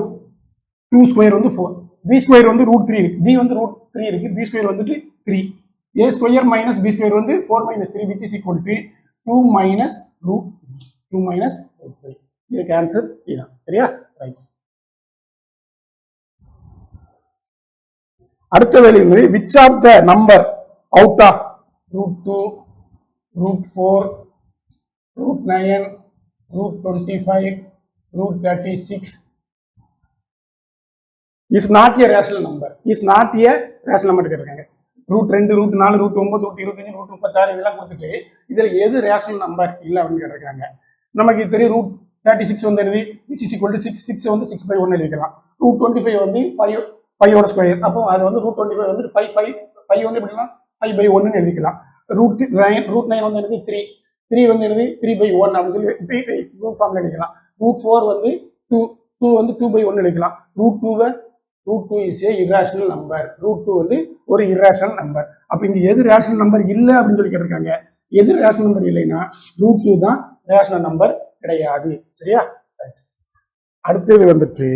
2 square வந்து 4 b square வந்து root 3 இருக்கு b வந்து root 3 இருக்கு b square வந்துட்டு 3 a square minus b square வந்து 4 minus 3 which is equal to 2 minus root 3. இதுக்கு ஆன்சர் இதுதான் சரியா ரைட். அடுத்த value which of the number out of root 2 root 4 root 9 root 25 root 36 is not a rational number. Is not a rational number கேட்டிருக்காங்க. Root 2, root 4, root 9, root 25, root 36 இதெல்லாம் கொடுத்துட்டு இதுல எது rational number இல்லை அப்படின்னு கேட்டிருக்காங்க. நமக்கு தெரியும் ரூட் 36 வந்துடுது, விச் இஸ் ஈக்குவல் டு 6. 6 வந்து 6/1 எழுதிக்கலாம். ரூட் 25 வந்து 5 ஸ்கொயர். அப்போ அது வந்து ரூட் 25 வந்து 5 வந்து எப்படின்னா 5/1 எழுதிக்கலாம். ரூட் 9 வந்து எழுதி 3 வந்து எழுதி 3/1 அப்படின்னு சொல்லி ரூட் ஃபார்ம்ல எழுதிக்கலாம். ரூட் 4 வந்து 2 வந்து 2/1 எழுதிக்கலாம். Root 2 is a irrational number. Root 2 வந்து ஒரு இர்ரேஷனல் நம்பர். அப்ப இங்க எது ரேஷனல் நம்பர் இல்லை அப்படின்னு சொல்லி கேட்டிருக்காங்க. எது ரேஷனல் நம்பர் இல்லைன்னா ரூட் 2 தான் ரேஷனல் நம்பர் கிடையாது. சரியா? அடுத்தது வந்துட்டு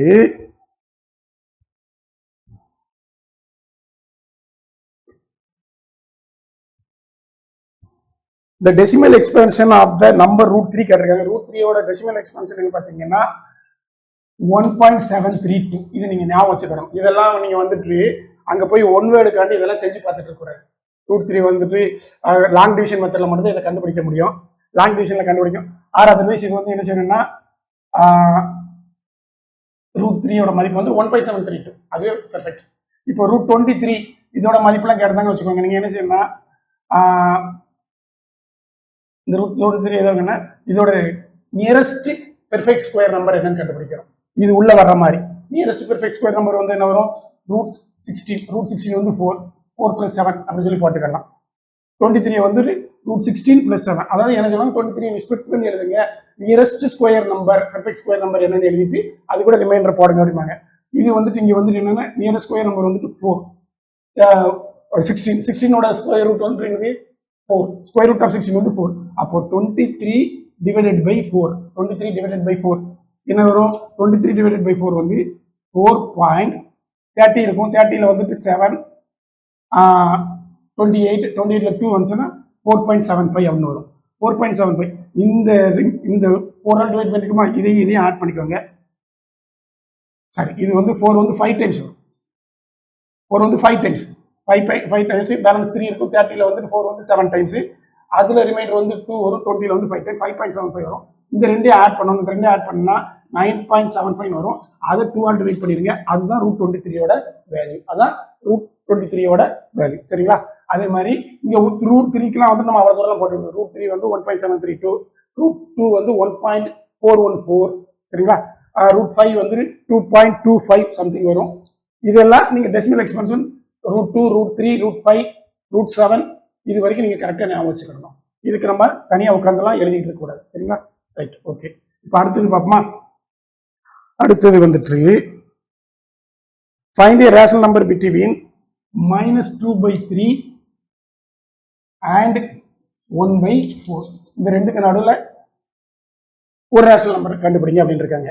the decimal expansion of the number root 3 கேட்டிருக்காங்க. ரூட் 3 ஓட டெசிமல் எக்ஸ்பான்ஷன் பார்த்தீங்கன்னா 1.732. இது நீங்க ஞாபகம் வச்சுக்கணும். இதெல்லாம் நீங்க வந்துட்டு அங்க போய் ஒன் வேர்டுக்காண்டி இதெல்லாம் செஞ்சு பார்த்துட்டு இருக்கக்கூடாது. ரூட் 3 வந்துட்டு லாங் டிவிஷன் மெத்தட்ல மட்டும் இதை கண்டுபிடிக்க முடியும். லாங் டிவிஷன்ல கண்டுபிடிக்கும். அதர்வைஸ் இது வந்து என்ன செய்யணும்னா ரூட் 3 மதிப்பு வந்து 1.732. அதுவே பெர்ஃபெக்ட். இப்போ ரூட் 23 இதோட மதிப்பெல்லாம் கேட்டாங்க வச்சுக்கோங்க. நீங்க என்ன செய்யணும்னா இந்த ரூட் 23 எதுனா இதோட நியரஸ்ட் பெர்ஃபெக்ட் ஸ்கொயர் நம்பர் என்னன்னு கண்டுபிடிக்கிறோம். இது உள்ள வர்ற மாதிரி நியரஸ்ட் பெர்ஃபெக்ட் ஸ்கொயர் நம்பர் வந்து என்ன வரும்? ரூட் 16. ரூட் 16 வந்து 4 + 7 அப்படின்னு சொல்லி போட்டுக்கலாம். 23 வந்து ரூட் 16 + 7. அதாவது எனக்கு 23 ஸ்பிளிட் பண்ணி எழுதுங்க. Nearest square number perfect square number என்னன்னு எழுதிட்டு அது கூட ரிமைண்டர் போடுங்க அப்படிம்பாங்க. இது வந்துட்டு இங்க வந்துட்டு என்னன்னா நியரஸ்ட் ஸ்கொயர் நம்பர் வந்துட்டு 4. 16ஓட ஸ்கொயர் ரூட் வந்து 4. ஸ்கொயர் ரூட் ஆஃப் 16 வந்து 4. அப்போ 23 divided by 4. 23 divided by 4 என்ன வரும்? 23 divided by 4 வந்து 4.30 இருக்கும். 30ல வந்துட்டு 7, 28ல 2 வந்துச்சுன்னா 4.75 அப்படின்னு வரும். 4.75 இந்த 4 டிவைட் பண்ணிக்குமா? இதையும் ஆட் பண்ணிக்கோங்க. சரி, இது வந்து 4 வந்து 5 டைம்ஸ் வரும். 4 வந்து 5 டைம்ஸ் 5 டைம்ஸ் பேலன்ஸ் 3 இருக்கும். 30ல வந்து 4 வந்து 7 டைம்ஸ். அதுல ரிமைண்டர் வந்து 2 வரும். 20ல வந்து 5 டைம் 5.75 வரும். இந்த ரெண்டையும் ஆட் பண்ணணும். இந்த ரெண்டையும் ஆட் பண்ணா 9.75 வரும். அதை 2 ஆல் டிவைட் பண்ணிருங்க. அதுதான் ரூட் 23 வேல்யூ. அதான் ரூட் 23 வேல்யூ. சரிங்களா? அதே மாதிரி இங்க ரூட் 3க்குலாம் வந்து நம்ம அவ்வளவு தூரம் போட்டுருக்கோம். ரூட் 3 வந்து 1.732. ரூட் 2 வந்து 1.414. சரிங்களா? ரூட் 5 வந்து 2.25 சம்திங் வரும். இதெல்லாம் நீங்க decimal expansion root 2, root 3, root 5, root 7 இது வரைக்கும் நீங்க கரெக்டா ஞாபகம் வச்சுக்கணும். இதுக்கு நம்ம தனியா உட்காந்துலாம் எழுதிட்டு இருக்க கூடாது. சரிங்களா? Right, okay. இப்போ அடுத்தது பார்ப்போமா? அடுத்தது வந்துட்டு find a rational number between -2/3 and 1/4. இந்த ரெண்டுக்கு நடுவில் ஒரு ரேஷனல் நம்பர் கண்டுபிடிங்க அப்படின்னு இருக்காங்க.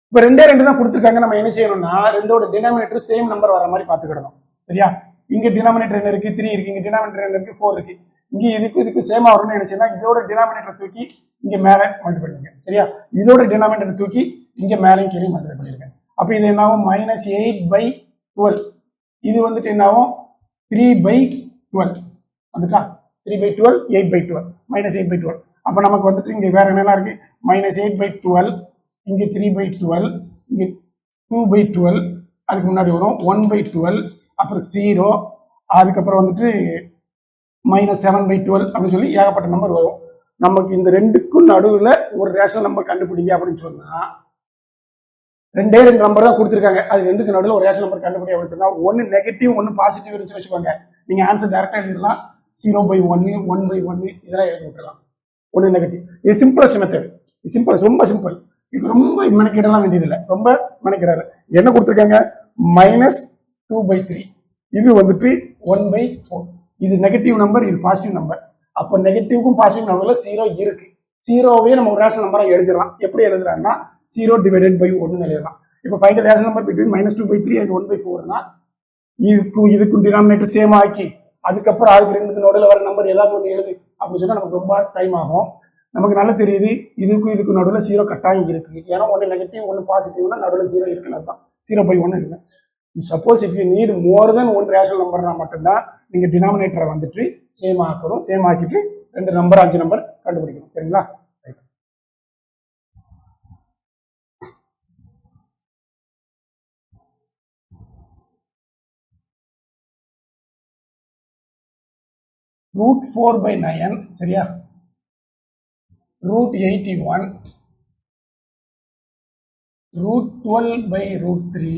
இப்போ 2 தான் கொடுத்துருக்காங்க. நம்ம என்ன செய்யணும்னா ரெண்டோட டினாமினேட்டர் சேம் நம்பர் வர மாதிரி பார்த்துக்கிடணும். சரியா? இங்க டினாமினேட்டர் என்ன இருக்கு? 3 இருக்கு. இங்க டினாமினேட்டர் என்ன இருக்கு? 4 இருக்கு. இங்க இதுக்கு சேமா வரும்னு நினைச்சீங்கன்னா இதோட டினாமினேட்டர் தூக்கி இங்க மேல மல்டிப்ளை பண்ணுங்க. சரியா? இதோட டினாமினேட்டர் தூக்கி இங்க மேலையும் கீழே மல்டிப்ளை பண்ணிருங்க. அப்ப இது என்ன ஆகும்? -8/12. இது வந்துட்டு என்ன ஆகும்? 3/12 வந்துட்டா? 3/12 8/12 -8/12. அப்ப நமக்கு வந்துட்டு இங்க வேற என்னெல்லாம் இருக்கு? -8/12, இங்க 3/12, இங்க 2/12, அதுக்கு முன்னாடி வரும் 1/12, அப்புறம் 0, அதுக்கப்புறம் வந்துட்டு -7/12 அப்படின்னு சொல்லி ஏகப்பட்ட நம்பர் வரும். நமக்கு இந்த ரெண்டுக்கும் நடுவில் ஒரு ரேஷனல் நம்பர் கண்டுபிடிங்க அப்படின்னு சொன்னா 2 நம்பர் தான் கொடுத்துருக்காங்க. அது ரெண்டுக்கு நடுவில் ஒரு ரேஷனல் நம்பர் கண்டுபிடி அப்படின்னு சொன்னா ஒன்னு நெகட்டிவ் ஒன்னு பாசிட்டிவ் இருந்துச்சு வச்சுக்கோங்க. நீங்க ஆன்சர் டைரக்டா எழுதிடலாம். 0/1, 1/1 இதெல்லாம் எழுதி விட்டுலாம். ஒன்னு நெகட்டிவ். இது சிம்பிளஸ்ட் மெத்தட். சிம்பிள், ரொம்ப சிம்பிள். இது ரொம்ப மெனக்கிடலாம் வேண்டியதில்லை. ரொம்ப மெனக்கிடாது. என்ன கொடுத்துருக்காங்க? -2/3. இது வந்துட்டு 1/4. இது நெகட்டிவ் நம்பர், இது பாசிட்டிவ் நம்பர். அப்போ நெகட்டிவ்க்கும் பாசிட்டிவ் நம்பர்ல 0 இருக்கு. 0வே நம்ம ஒரு ரேஷனல் நம்பரா எழுதிடலாம். எப்படி எழுதுறாங்கன்னா 0 divided by 1 எழுதலாம். இப்போ find the rational number between -2/3 and 1/4னா இதுக்கும் டினாமினேட்டர் சேம் ஆக்கி அதுக்கப்புறம் அதுக்கு ரெண்டுக்கு நடுவில் வர நம்பர் ஏதாவது ஒன்று எழுது அப்படின்னு சொன்னா நமக்கு ரொம்ப டைம் ஆகும். நமக்கு நல்லா தெரியுது இதுக்கு நடுவில் 0 கட்டாயம் இருக்கு. ஏன்னா ஒன்று நெகட்டிவ் ஒன்று பாசிட்டிவ்னா நடுவில் 0 இருக்குன்னு அர்த்தம். 0/1 இருக்கு. Suppose if you need more then one rational நம்பர்னா மட்டும்தான் நீங்க டினாமினேட்டரை வந்துட்டு சேம் ஆக்கணும். சேம் ஆக்கிட்டு 2 நம்பர் 5 நம்பர் கண்டுபிடிக்கணும். சரிங்களா? √4/9 சரியா, √81, √12/√3,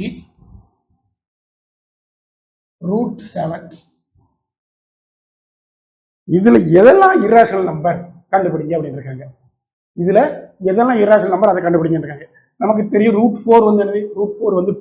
√7. இதுல எதெல்லாம் இரேஷனல் நம்பர் கண்டுபிடிங்க அப்படின்னு இருக்காங்க. இதுல எதெல்லாம் இரேஷனல் நம்பர் அதை கண்டுபிடிங்க இருக்காங்க. நமக்கு தெரியும் √4 வந்து என்னது, √4 வந்து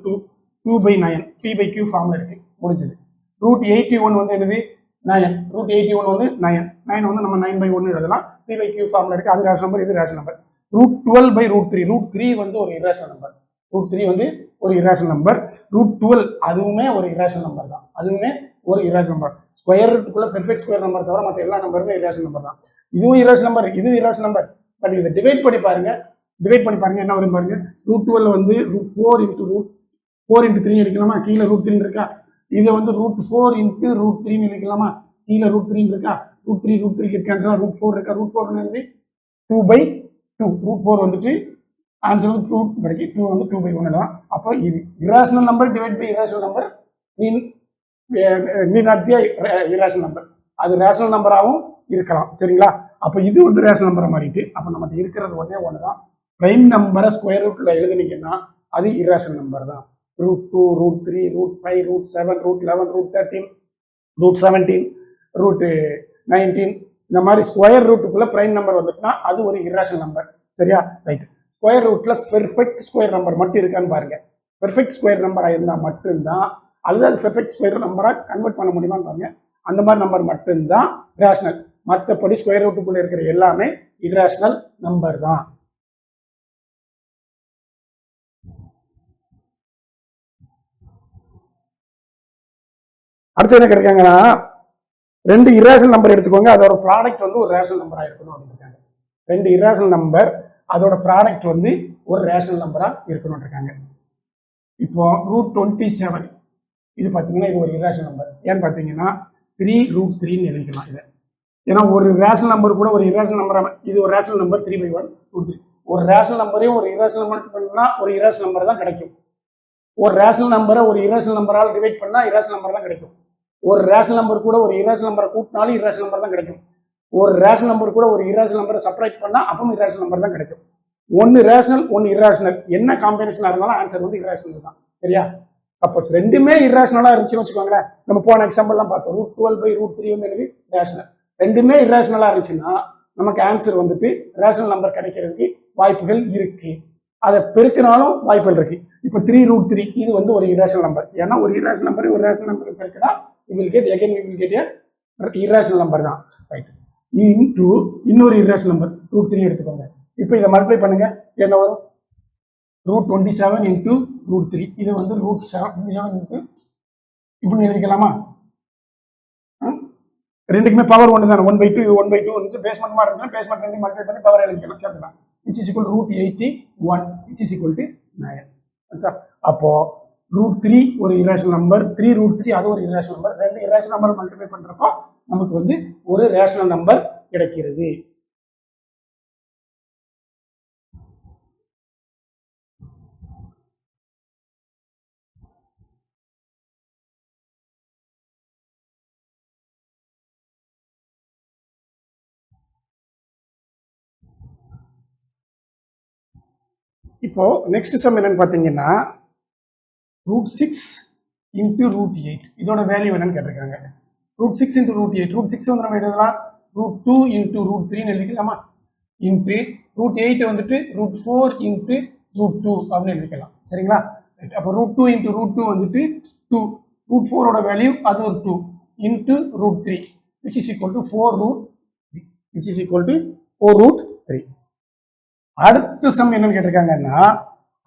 2/9 p/q ஃபார்ம்ல இருக்கு, முடிஞ்சது. √81 வந்து என்னது 9, √81 வந்து 9 வந்து நம்ம 9/1 எழுதலாம், p/q ஃபார்ம்ல இருக்கு, அது ரேஷனல் நம்பர், இது ரேஷனல் நம்பர். √12/√3, √3 வந்து ஒரு இரேஷனல் நம்பர், √3 வந்து ஒரு இரேஷனல் நம்பர். √12 அதுவுமே ஒரு இரேஷனல் நம்பர் தான், அதுவுமே ஒரு இரேஷனல் நம்பர். ஸ்கொயர் ரூட்டுக்குள்ள பெர்ஃபெக்ட் ஸ்கொயர் நம்பர் தவிர மற்ற எல்லா நம்பருமே இரேஷனல் நம்பர் தான். இதுவும் இரேஷனல் நம்பர், இது இரேஷனல் நம்பர். பட் இதை டிவைட் பண்ணி பாருங்க, என்ன வரும் பாருங்க. √12 வந்து √4 × 3 இருக்கலாமா, கீழே √3 இருக்கா. இதை வந்து √4 × √3 இருக்கலாமா, கீழே √3 இருக்கா. √3 கேன்சல், √4 இருக்கா. √4 வந்து 2/2, √4 வந்துட்டு ஆன்சர் வந்து 2 கிடைக்கும், 2 வந்து 2/1 தான். அப்போ இது irrational number divide by irrational number not be irrational number, அது ரேஷனல் நம்பராகவும் இருக்கலாம் சரிங்களா. அப்போ இது வந்து ரேஷனல் நம்பரை மாறிட்டு, அப்போ நமக்கு இருக்கிறது ஒன்று தான். பிரைம் நம்பரை ஸ்கொயர் ரூட்ல எழுதுனீங்கன்னா அது இரேஷனல் நம்பர் தான். √2, √3, √5, √7, √11, √13, √17, √19 இந்த மாதிரி ஸ்கொயர் ரூட்டுக்குள்ள பிரைம் நம்பர் வந்துட்டுனா அது ஒரு இரேஷனல் நம்பர் சரியா. ரைட், ஸ்கொயர் ரூட்ல பெர்ஃபெக்ட் ஸ்கொயர் நம்பர் மட்டும் இருக்கான்னு பாருங்க. பெர்ஃபெக்ட் ஸ்கொயர் நம்பரா இருந்தால் மட்டும்தான், அல்லது அது பெர்ஃபெக்ட் ஸ்கொயர் நம்பரா கன்வெர்ட் பண்ண முடியுமான்னு பாருங்க. அந்த மாதிரி நம்பர் மட்டும்தான் ரேஷனல், மற்றபடி ஸ்கொயர் ரூட்டுக்குள்ள இருக்கிற எல்லாமே இரேஷனல் நம்பர் தான். அடுத்து என்ன கிடைக்காங்கன்னா, ரெண்டு இரேஷனல் நம்பர் எடுத்துக்கோங்க, அதோட ப்ராடக்ட் வந்து ஒரு ரேஷனல் நம்பரா இருக்கணும் அப்படின்னு இருக்காங்க. ரெண்டு இரேஷனல் நம்பர் அதோட ப்ராடக்ட் வந்து ஒரு ரேஷனல் நம்பரா இருக்கணும் இருக்காங்க. இப்போ √27 இது பார்த்தீங்கன்னா இது ஒரு இரேஷனல் நம்பர். ஏன்னு பார்த்தீங்கன்னா 3√3ன்னு எழுதிக்கலாம் இதை. ஏன்னா ஒரு ரேஷனல் நம்பர் கூட ஒரு இரேஷனல் நம்பர், இது ஒரு ரேஷனல் நம்பர் 3/1 √3. ஒரு ரேஷனல் நம்பரையும் ஒரு இரேஷனல் நம்பர் பண்ணா ஒரு இரேஷனல் நம்பர் தான் கிடைக்கும். ஒரு ரேஷனல் நம்பரை ஒரு இரேஷனல் நம்பரால் டிவைட் பண்ணா இரேஷனல் நம்பர் தான் கிடைக்கும். ஒரு ரேஷனல் நம்பர் கூட ஒரு இரேஷனல் நம்பரை கூட்டினாலும் இரேஷனல் நம்பர் தான் கிடைக்கும். ஒரு ரேஷனல் நம்பர் கூட ஒரு இரேஷனல் நம்பரை சப்ராக்ட் பண்ணா அப்பவும் இரேஷனல் நம்பர் தான் கிடைக்கும். ஒன்னு ரேஷனல் ஒன்னு இரேஷனல், என்ன காம்பினேஷனா இருந்தாலும் ஆன்சர் வந்து இரேஷனல் தான் சரியா. சப்போஸ் ரெண்டுமே இரேஷனலா இருந்துச்சுன்னு வச்சுக்கோங்களேன், நம்ம போன எக்ஸாம்பிள்லாம் பார்த்தோம், √12/√3 வந்து என்னது ரேஷனல். ரெண்டுமே இரேஷனலா இருந்துச்சுன்னா நமக்கு ஆன்சர் வந்துட்டு ரேஷனல் நம்பர் கிடைக்கிறதுக்கு வாய்ப்புகள் இருக்கு. அதை பெருக்கினாலும் வாய்ப்புகள் இருக்கு. இப்போ 3√3 இது வந்து ஒரு இரேஷனல் நம்பர். ஏன்னா ஒரு இரேஷனல் நம்பர் ஒரு ரேஷனல் நம்பர் பெருக்கினா இரேஷனல் நம்பர் தான் ரைட். இன்டூ இன்னொரு இரேஷனல் நம்பர் √3 எடுத்துக்கோங்க. இப்போ இதை மல்டிப்ளை பண்ணுங்க, என்ன வரும், √27 × √3. இது வந்து √7 இப்படி எழுதிக்கலாமா. ரெண்டுக்குமே பவர் ஒன்று தானே, 1/2 1/2 வந்து பேஸ்மெண்ட் மாதிரி இருந்துச்சுன்னா பேஸ்மெண்ட் ரெண்டு மல்டிப்ளை பண்ணி பவர் எழுதிக்கலாம் சேர்த்துக்கலாம். which is equal to √81 which is equal to 9. அப்போ √3 ஒரு இரேஷனல் நம்பர், 3√3 அது ஒரு இரேஷனல் நம்பர். ரெண்டு இரேஷனல் நம்பர் மல்டிப்ளை பண்றப்போ நமக்கு வந்து ஒரு ரேஷனல் நம்பர் கிடைக்கிறது. இப்போ நெக்ஸ்ட் சம் என்னன்னு பார்த்தீங்கன்னா √6 × √8 இதோட வேல்யூ என்னன்னு கேட்டிருக்காங்க. √6 × √8, √6 வந்து நம்ம எழுதலாம் √2 × √3ன்னு எழுதிக்கலாமா, இன்ட்டு √8 வந்துட்டு √4 × √2 அப்படின்னு எழுதிக்கலாம் சரிங்களா. அப்போ √2 × √2 வந்துட்டு 2, √4ஓட வேல்யூ அது ஒரு 2 × √3 which is equal to 4√3. அடுத்த சம் என்னன்னு கேட்டிருக்காங்கன்னா,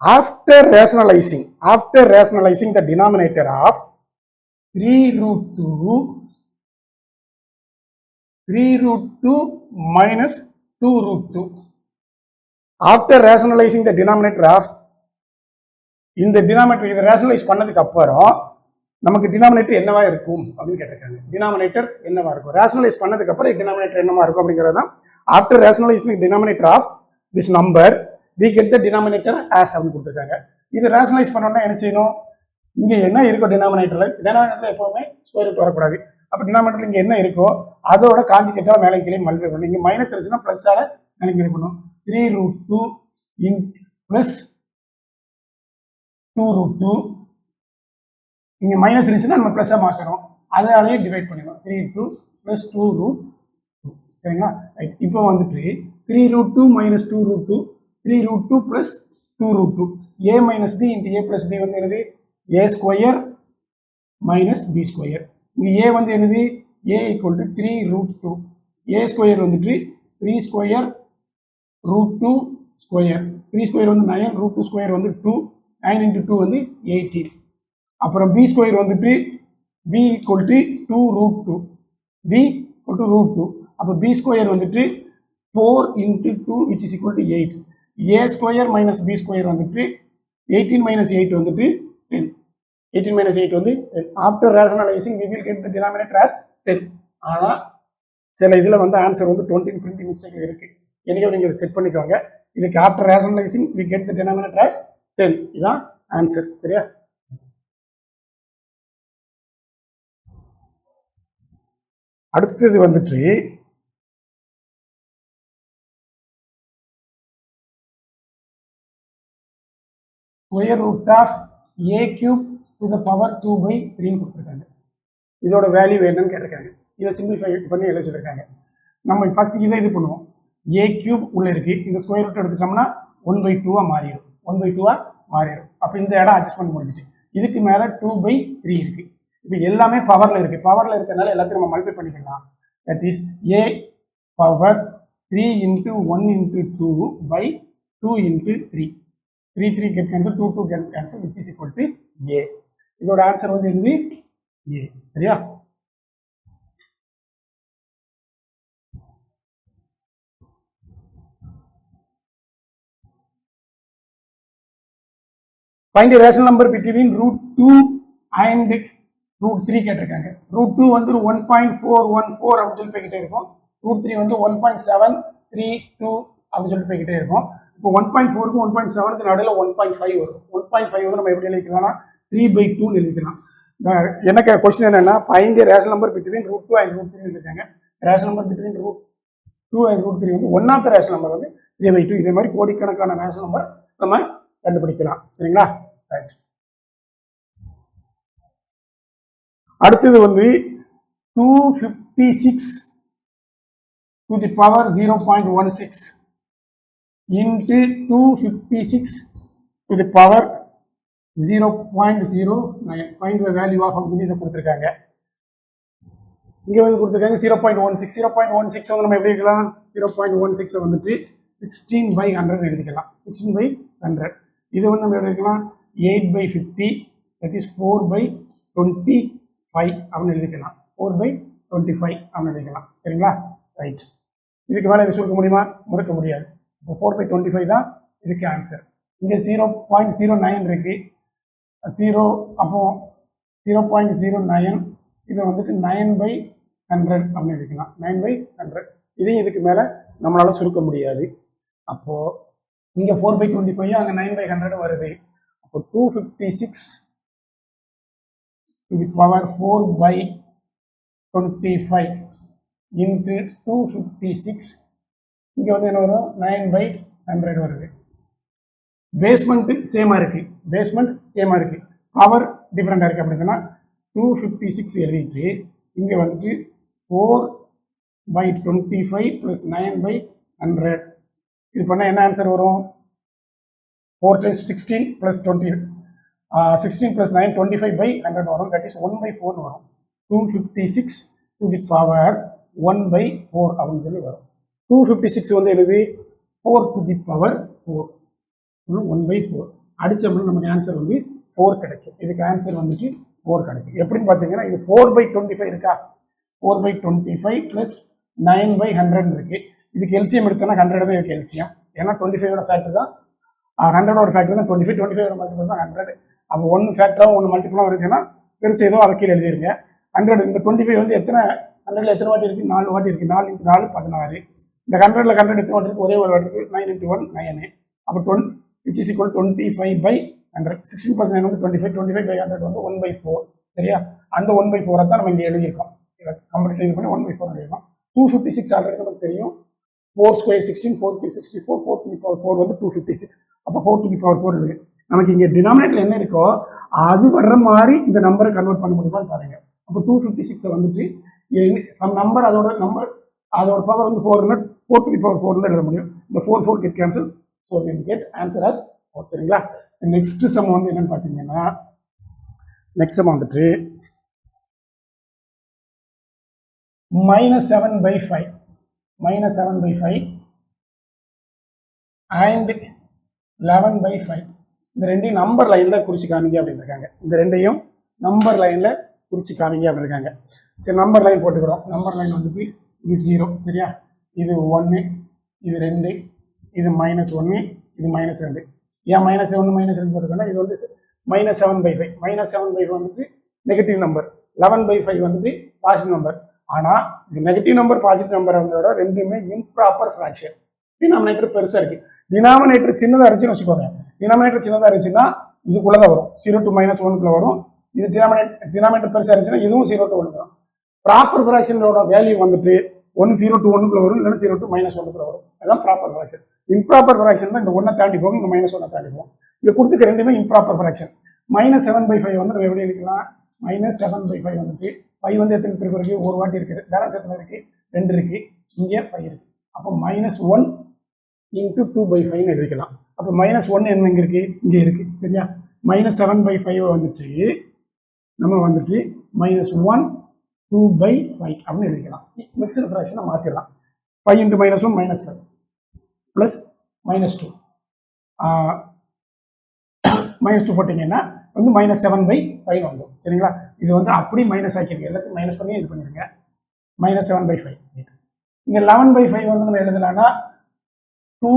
after rationalising the denominator of 3√2 minus 2√2. After rationalising the denominator of, இந்த டினாமினேட்டர் இதை ரேஷனலைஸ் பண்ணதுக்கு அப்புறம் நமக்கு டினாமினேட்டர் என்னவா இருக்கும் அப்படின்னு கேட்டிருக்காங்க. டினாமினேட்டர் என்னவா இருக்கும், ரேஷனலைஸ் பண்ணதுக்கு அப்புறம் டினாமினேட்டர் என்னவா இருக்கும் அப்படிங்கிறது தான். After rationalising denominator of this number we get the denominator as அப்படின்னு கொடுத்துருக்காங்க. இது ரேஷனலைஸ் பண்ணோம்னா என்ன செய்யணும், இங்க என்ன இருக்கும் டினாமினேட்டர்ல எப்பவுமே ஸ்கொயர் ரூட் வரக்கூடாது. அப்போ டினாமினேட்டர் இங்கே என்ன இருக்கோ அதோட காஞ்சிகேட்டாக மேலே கீழே மல்டிப்ளை பண்ணணும். இங்கே மைனஸ் இருந்துச்சுன்னா ப்ளஸ்ஸால மேலே கீழே பண்ணணும். 3√2 இன் ப்ளஸ் 2√2. இங்கே மைனஸ் இருந்துச்சுன்னா நம்ம ப்ளஸ்ஸாக மாற்றணும், அதனாலேயே டிவைட் பண்ணிடணும். 3√2 ப்ளஸ் 2√2. சரிங்களா? இப்போ வந்துட்டு 3√2 minus 2√2, 3√2 plus 2√2. a minus b into a plus b வந்து என்னது? a square minus b square. இங்கே a வந்து என்னது? a equal to 3√2. a square வந்துட்டு 3 ஸ்கொயர் √2 ஸ்கொயர். 3 ஸ்கொயர் வந்து 9, √2 ஸ்கொயர் வந்து 2, 9 இன்ட்டு 2 வந்து 18. அப்புறம் b ஸ்கொயர் வந்துட்டு b equal to 2√2, b equal to √2. அப்போ b ஸ்கொயர் வந்துட்டு 4 into 2 which is equal to 8. a square minus b square வந்துட்டு 18 மைனஸ் 8 வந்துட்டு 10. 18 minus 8 வந்து 10. After rationalizing we will get the denominator as 10. ஆனால் சில இதில் வந்து ஆன்சர் வந்து 20 பிரிண்டிங் மிஸ்டேக் இருக்கு. எனவே நீங்கள் இதை செக் பண்ணிக்கோங்க. இதுக்கு after rationalising we get the denominator as 10. இதுதான் ஆன்சர். சரியா? அடுத்தது வந்துட்டு square root of a cube to the power 2/3 கொடுத்துருக்காங்க. இதோட வேல்யூ என்னன்னு கேட்டிருக்காங்க. இதை சிம்பிளிஃபை பண்ணி எழுத சொல்லியிருக்காங்க. நம்ம ஃபர்ஸ்ட் இதை இது பண்ணுவோம். a கியூப் உள்ள இருக்கு, இந்த ஸ்கொயர் ரூட் எடுத்துட்டோம்னா 1/2 மாறிடும். 1/2 மாறிடும். அப்போ இந்த இடம் அட்ஜஸ்ட் பண்ணி முடிஞ்சிச்சு. இதுக்கு மேலே 2/3 இருக்கு. இப்போ எல்லாமே பவர்ல இருக்கு. பவர்ல இருக்கிறதுனால எல்லாத்தையும் நம்ம மல்டிப்ளை பண்ணிக்கலாம். That is a power 3 into 1 into 2/2 into 3. 3 get cancel, 2 get cancel, which is equal to a. இதோட ஆன்சர் வந்து என்னது? a. சரியா? find a rational number between √2 and √3 கேட்டிருக்காங்க. √2 வந்து 1.414 அப்படின்னு சொல்லி போய்கிட்டே இருக்கும். √3 வந்து 1.732 அப்படின்னு சொல்லி போய்கிட்டே இருக்கும். இப்போ 1.4க்கும் 1.7க்கு நடுவில் 1.5 வரும். 1.5 வந்து நம்ம எப்படி எழுதிக்கலாம்னா 3/2 எழுதிக்கலாம். எனக்கு கொஸ்டின் என்னன்னா find a rational number between √2 and √3 எழுதிருக்காங்க. rational number between √2 and √3 வந்து one of the rational number வந்து 3/2. இதே மாதிரி கோடிக்கணக்கான ரேஷனல் நம்பர் நம்ம கண்டுபிடிக்கலாம். சரிங்களா? அடுத்தது வந்து 256 to the power 0.16 into 256 to the power 0.09. find the value of அப்படின்னு இதை கொடுத்துருக்காங்க. இங்கே வந்து கொடுத்துருக்காங்க 0.16. 0.16 வந்து நம்ம எப்படி எழுதிக்கலாம்? 0.16 வந்துட்டு 16/100 எழுதிக்கலாம். 16/100. இது வந்து நம்ம எழுதிக்கலாம் 8/50, that is 4/25 அப்படின்னு எழுதிக்கலாம். 4/25 அப்படின்னு எழுதிக்கலாம். சரிங்களா? ரைட். இதுக்கு மேலே இது சுருக்க முடியுமா? முறுக்க முடியாது. இப்போ 4/25 தான் இதுக்கு ஆன்சர். இங்கே 0.09 இருக்கு. 0 அப்போ 0.09 இதை வந்துட்டு 9/100 அப்படின்னு எழுதிக்கலாம். 9/100. இதையும் இதுக்கு மேலே நம்மளால சுருக்க முடியாது. அப்போ இங்கே 4/25 அங்கே 9/100 வருது. அப்போ 256 to the power 4/25 into 256 இங்கே வந்து என்ன வரும்? 9/100 வருது. பேஸ்மெண்ட் சேமா இருக்கு. பேஸ்மெண்ட் சேமா இருக்கு. பவர் டிஃப்ரெண்டாக இருக்கு. அப்படின்னா 256 எழுதிட்டு இங்கே வந்துட்டு 4/25 + 9/100 இது பண்ணால் என்ன ஆன்சர் வரும்? 4 × 16 + 20 16 + 9 25/100 வரும். தட் இஸ் 1/4 வரும். 256 to the power 1/4 அப்படின்னு சொல்லி வரும். 256 வந்து எழுதி 4 to the power 4 1/4 அடிச்சோம்னா நமக்கு ஆன்சர் வந்து 4 கிடைக்கும். இதுக்கு ஆன்சர் வந்துட்டு 4 கிடைக்கும். எப்படின்னு பார்த்தீங்கன்னா இது 4/25 இருக்கா? 4/25 + 9/100 இருக்கு. இதுக்கு எல்சிஎம் எடுத்தோம்னா 100 தான் இருக்கு எல்சிஎம். ஏன்னா 25ஓட ஃபேக்டர் தான் 100ஓட ஃபேக்டர் தான் 25. 25ஓட மல்டிபிள் தான் 100. அப்போ 1 ஃபேக்டராக 1 மல்டிபிளாக இருந்துச்சுன்னா பெருசு ஏதோ அதை கீழே எழுதிருங்க. 100 இந்த 25 வந்து எத்தனை 100ல் எத்தனை வாட்டி இருக்குது? 4 வாட்டி இருக்குது. 4 × 4 16. இந்த 100ல் 100 எத்தனை வாட்டி இருக்குது? ஒரே ஒரு வாட்டி இருக்குது. 9 × 1 9. அப்போ 20 which is equal 25/100. 16 + 9 வந்து 25. 25/100 வந்து 1/4. சரியா? அந்த 1/4 தான் நம்ம இங்கே எழுதியிருக்கோம். கம்ப்ளீட் இது பண்ணி 1/4 எழுதலாம். 256 ஆல்ரெடி நமக்கு தெரியும். 4 square 16, 4 cube 64, 4 to the power 4 வந்து 256. அப்போ 4 to the power 4 இருக்கு. நமக்கு இங்கே டினாமினேட்டர் என்ன இருக்கோ அது வர்ற மாதிரி இந்த நம்பரை கன்வெர்ட் பண்ண முடியுமான்னு பாருங்க. அப்போ 256 வந்துட்டு சம் நம்பர் அதோட பவர் வந்து 4 4 to the power 4 எழுத முடியும். இந்த 4 get cancel. So we will get answer as 4. சரிங்களா? நெக்ஸ்ட் சம் வந்து என்னன்னு பார்த்தீங்கன்னா நெக்ஸ்ட் சம் வந்துட்டு -7/5 and 11/5 இந்த ரெண்டையும் நம்பர் லைன்ல குறிச்சு காமிங்க அப்படின்னு இருக்காங்க. இந்த ரெண்டையும் நம்பர் லைன்ல குறிச்சு காமிங்க அப்படின்னு இருக்காங்க. சரி, நம்பர் லைன் போட்டுக்கிறோம். நம்பர் லைன் வந்துட்டு இது 0, சரியா? இது 1, இது 2, இது -1, இது -2. ஏன் -1 -2 போட்டுக்கோன்னா இது வந்து -7/5. -7/5 வந்துட்டு நெகட்டிவ் நம்பர், 11/5 வந்துட்டு பாசிட்டிவ் நம்பர். ஆனால் இது நெகட்டிவ் நம்பர் பாசிட்டிவ் நம்பர் வந்தோட ரெண்டுமே இம்ப்ராப்பர் ஃப்ராக்ஷன். டினாமினேட்டர் பெருசாக இருக்கு, டினாமினேட்டர் சின்னதாக இருந்துச்சுன்னு வச்சுக்கோங்க. டினாமினேட்டர் சின்னதாக இருந்துச்சுன்னா இதுக்குள்ளதான் வரும், 0 to -1 வரும். இது டினாமினேட்டர் பெருசாக இருந்துச்சுன்னா இதுவும் 0 to 1 வரும். ப்ராப்பர் ஃப்ராக்ஷனோட வேல்யூ வந்துட்டு 0 to 1 வரும், இல்லைன்னா 0 to -1 வரும். அதுதான் ப்ராப்பர் ஃப்ராக்ஷன். இம்ப்ராப்பர் ஃப்ராக்ஷன் தான் இந்த 1 தாண்டி போகும், இந்த -1 தாண்டி போகும். இங்க கொடுத்துக்க ரெண்டுமே இம்ப்ராப்பர் ஃப்ராக்ஷன். -7/5 வந்து நம்ம எப்படி எடுக்கலாம்? -7/5 வந்துட்டு 5 வந்து எத்தனை திருப்பி இருக்கு? ஒரு வாட்டி இருக்குது. பேலன்ஸ் எத்தனை இருக்கு? 2 இருக்கு. இங்கே 5 இருக்கு. அப்போ -1 × 2/5 எழுதிக்கலாம். அப்போ -1 என்ன இங்கே இருக்கு? இங்கே இருக்கு, சரியா? -7/5 வந்துட்டு நம்ம வந்துட்டு -1 2/5 அப்படின்னு எழுதிக்கலாம். மிக்சடு ஃப்ராக்ஷனை மாற்றிடலாம். 5 × -1 -5 ப்ளஸ் -2 -2 போட்டிங்கன்னா வந்து -7/5 வந்துடும், சரிங்களா? இது வந்து அப்படி மைனஸ் ஆக்கிடுங்க, எல்லாத்தையும் மைனஸ் பண்ணி இது பண்ணிடுங்க. -7/5. இங்கே 11/5 வந்து நம்ம எழுதலாம்னா 2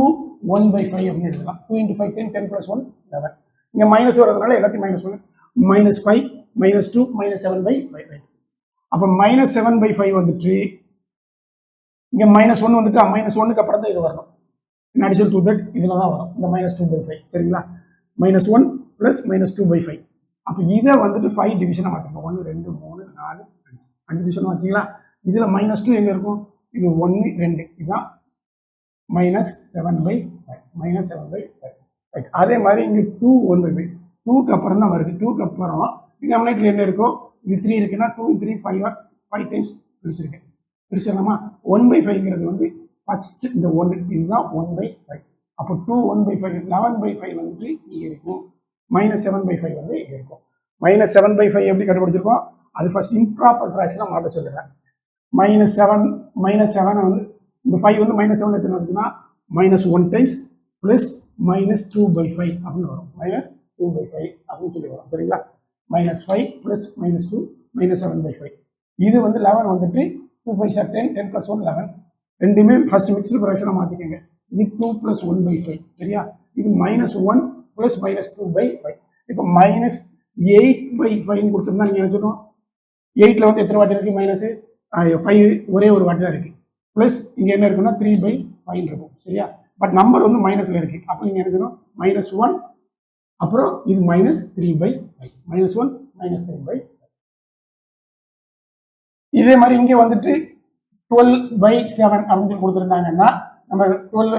1/5 அப்படின்னு எழுதலாம். 2 × 5 10, 10 + 1 11. இங்கே மைனஸ் வரதுனால எல்லாத்தையும் மைனஸ் பண்ணி -5 -2 -7/5. அப்போ -7/5 வந்துட்டு இங்கே -1 வந்துட்டு -1க்கு அப்புறம் தான் இது வரணும். in addition to that இதில் தான் வரும் இந்த -2/5, சரிங்களா? -1 + -2/5. அப்போ இதை வந்துட்டு 5 டிவிஷனாக மாற்றிங்க. 1 2 3 4 5 டிவிஷன் மாற்றிங்களா? இதில் -2 எங்கே இருக்கும்? இது 1 2, இதுதான் -7/5 -7/5. அதே மாதிரி இங்கே 2 1 இருக்குது. 2க்கு அப்புறம் தான் வருது. 2க்கு அப்புறம் டினாமினேட்டர் என்ன இருக்கும்? இது 3 இருக்குன்னா 2 3 5 டைம்ஸ் பிரிச்சிருக்கேன். பிரிச்சிடலாமா? 1/5ங்கிறது வந்து ஃபர்ஸ்ட் இந்த 1, இதுதான் 1/5. அப்போ 2 1/5 11/5 வந்துட்டு இங்கே இருக்கும். -7/5 வந்து இங்கே இருக்கும். -7/5 எப்படி கண்டுபிடிச்சிருக்கோம்? அது ஃபர்ஸ்ட் இம்ப்ராப்பர் ஃப்ராக்ஷனாக மாற்ற சொல்லுறேன். -7 வந்து இந்த 5 வந்து -7 எத்தனை இருக்குன்னா -1 டைம்ஸ் ப்ளஸ் -2/5 அப்படின்னு வரும். -2/5 அப்படின்னு சொல்லி வரும், சரிங்களா? -5 ப்ளஸ் -2 -7/5. இது வந்து 11 வந்துட்டு 2 5 are 10, 10 + 1 11. ரெண்டுமே ஃபர்ஸ்ட் மிக்ஸ்டு ஃப்ராக்ஷனாக மாற்றிக்கோங்க. இது 2 + 1/5, சரியா? இது -1 ப்ளஸ் -2/5. இப்போ -8/5 கொடுத்துருந்தா நீங்கள் நினச்சிடும் 8ல் வந்து எத்தனை வாட்டி இருக்குது? -5 ஒரே ஒரு வாட்டி தான் இருக்குது. ப்ளஸ் இங்கே என்ன இருக்குன்னா 3/5 இருக்கும், சரியா? பட் நம்பர் வந்து மைனஸில் இருக்குது. அப்போ நீங்கள் எடுக்கணும் -1, அப்புறம் இது -3/5, -1 -3/5. இதே மாதிரி இங்கே வந்துட்டு 12/7 அப்படின்னு கொடுத்துருந்தாங்கன்னா நம்ம 12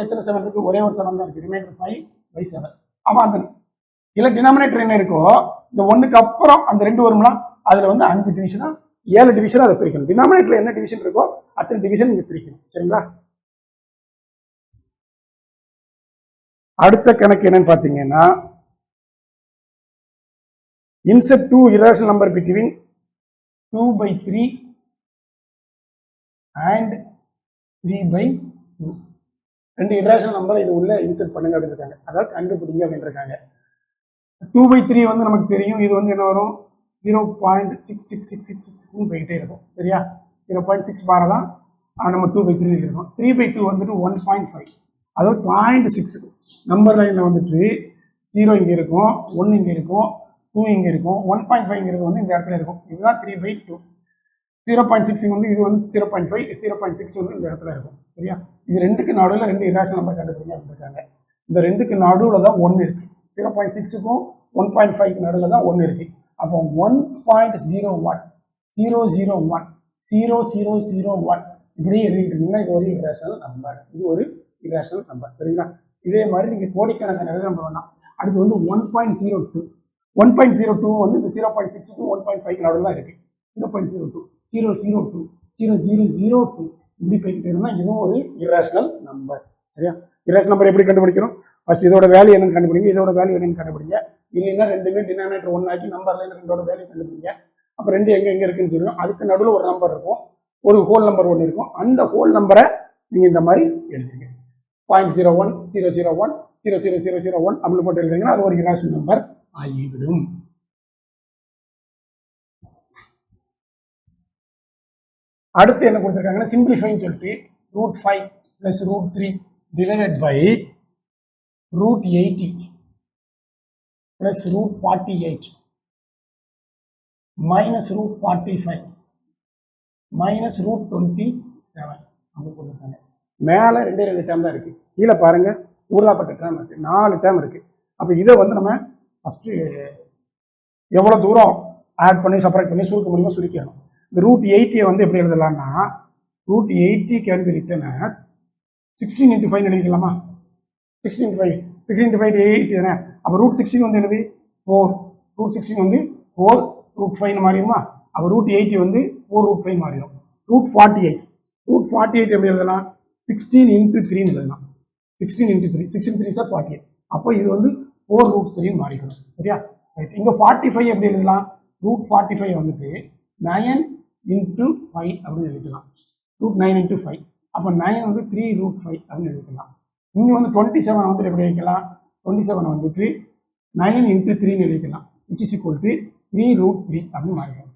எத்தனை 7 இருக்குது? ஒரே ஒரு 7 தான் இருக்குது. ரிமைண்டர் 5/7. ஆமாம், அந்த இல்லை டினாமினேட்டர் என்ன இருக்கோ இந்த 1க்கு அப்புறம் அந்த 2 வரும்னா அதில் வந்து 5 டிவிஷனாக 7 டிவிஷனாக அதை பிரிக்கணும். டினாமினேட்டரில் என்ன டிவிஷன் இருக்கோ அத்தனை டிவிஷன் இங்கே பிரிக்கணும், சரிங்களா? அடுத்த கணக்கு என்னன்னு பார்த்தீங்கன்னா insert 2 irrational number between 2/3 and 3/2. 2 irrational number இது உள்ள இன்செர்ட் பண்ணுங்க அப்படின்னு இருக்காங்க. அதாவது கண்டுபிடிங்க அப்படின்னு இருக்காங்க. 2/3 வந்து நமக்கு தெரியும். இது வந்து என்ன வரும்? 0.666666 போயிட்டே இருக்கும், சரியா? 0.6 பார் தான் நம்ம 2/3 இருக்கும். 3/2 வந்துட்டு 1.5, அதாவது 0.6 நம்பர் லைனில் வந்துட்டு 0 இங்கே இருக்கும், 1 இங்கே இருக்கும், 2 இங்கே இருக்கும், 1.5ங்கிறது வந்து இந்த இடத்துல இருக்கும். இதுதான் 3/2. 0.6 வந்து இது வந்து 0.5, 0.6 வந்து இந்த இடத்துல இருக்கும், சரியா? இது ரெண்டுக்கு நடுவில் 2 irrational நம்பர் கண்டுபிடிங்க அப்படின்னு இருக்காங்க. இந்த ரெண்டுக்கு நடுவில் தான் 1 இருக்கு. 0.6க்கும் 1.5க்கு நடுவில் தான் 1 இருக்கு. அப்போ 1.01 001 0001 இப்படி எழுதிக்கிட்டீங்கன்னா இது ஒரு இரேஷனல் நம்பர். இது ஒரு இரேஷனல் நம்பர். சரிங்களா? இதே மாதிரி நீங்கள் கோடிக்கணக்கான நம்பர் வேணாம். அடுத்து வந்து 1.02 1.02 வந்து இந்த 0.6 to 1.5 நடுவில் தான் இருக்குது. 0.02 002 0002 இப்படி போய்கிட்டே இருந்தால் இதுவும் ஒரு இரேஷனல் நம்பர். சரியா? இரேஷனல் நம்பர் எப்படி கண்டுபிடிக்கிறோம்? ஃபர்ஸ்ட் இதோட வேல்யூ என்னன்னு கண்டுபிடிங்க, இதோட வேல்யூ என்னன்னு கண்டுபிடிங்க. இல்லைன்னா ரெண்டுமே டினாமினேட்டர் 1 ஆக்கி நம்பர்ல ரெண்டோட வேல்யூ கண்டுபிடிங்க. அப்போ ரெண்டு எங்க இருக்குன்னு தெரியும். அதுக்கு நடுவில் ஒரு நம்பர் இருக்கும், ஒரு ஹோல் நம்பர் ஒன்று இருக்கும். அந்த ஹோல் நம்பரை நீங்கள் இந்த மாதிரி எழுதுங்க. 0.01 001 00001 அப்படின்னு போட்டு எழுதுங்கன்னா அது ஒரு இரேஷனல் நம்பர் ஆகிவிடும். அடுத்து என்ன கொடுத்துருக்காங்கன்னா சிம்பிளிஃபைன்னு சொல்லிட்டு √5 + √3 டிவைடட் பை √80 + √48 minus √45 minus √27 அப்படி கொடுத்துருக்காங்க. மேலே ரெண்டு டேர்ம் தான் இருக்கு, கீழே பாருங்க ஊர்லாப்பட்ட டேர்ம் இருக்கு, 4 டேர்ம் இருக்கு. அப்போ இதை வந்து நம்ம ஃபர்ஸ்ட் எவ்வளோ தூரம் ஆட் பண்ணி செப்பரேட் பண்ணி சுருக்க முடியுமோ சுருக்கணும். இந்த √80 வந்து எப்படி எழுதலாம்னா √80 கேன் பி ரிட்டன் ஆஸ் 16 × 5 எழுதிக்கலாமா? 16 × 5 16 × 5 8 தானே. அப்போ √16 வந்து எழுதி 4, √16 வந்து 4 √5 மாறிடுமா? அப்போ √80 வந்து 4 √5 மாறிடும். √48 எப்படி எழுதலாம்? 16 × 3 எழுதலாம். 16 × 3 16 3 சார் 48. அப்போ இது வந்து 4 √3 மாறிடும். சரியா? ரைட். இங்கே 45 எப்படி எழுதலாம்? √45 வந்துட்டு 9 × 5 அப்படின்னு எழுதிக்கலாம். √9 × 5. அப்போ 9 வந்து 3 √5 அப்படின்னு எழுதிக்கலாம். இங்கே வந்து 27 வந்து எப்படி வைக்கலாம்? 27 வந்துட்டு 9 × 3 எழுதிக்கலாம். which is equal to 3 √3 அப்படின்னு மாறிடும்.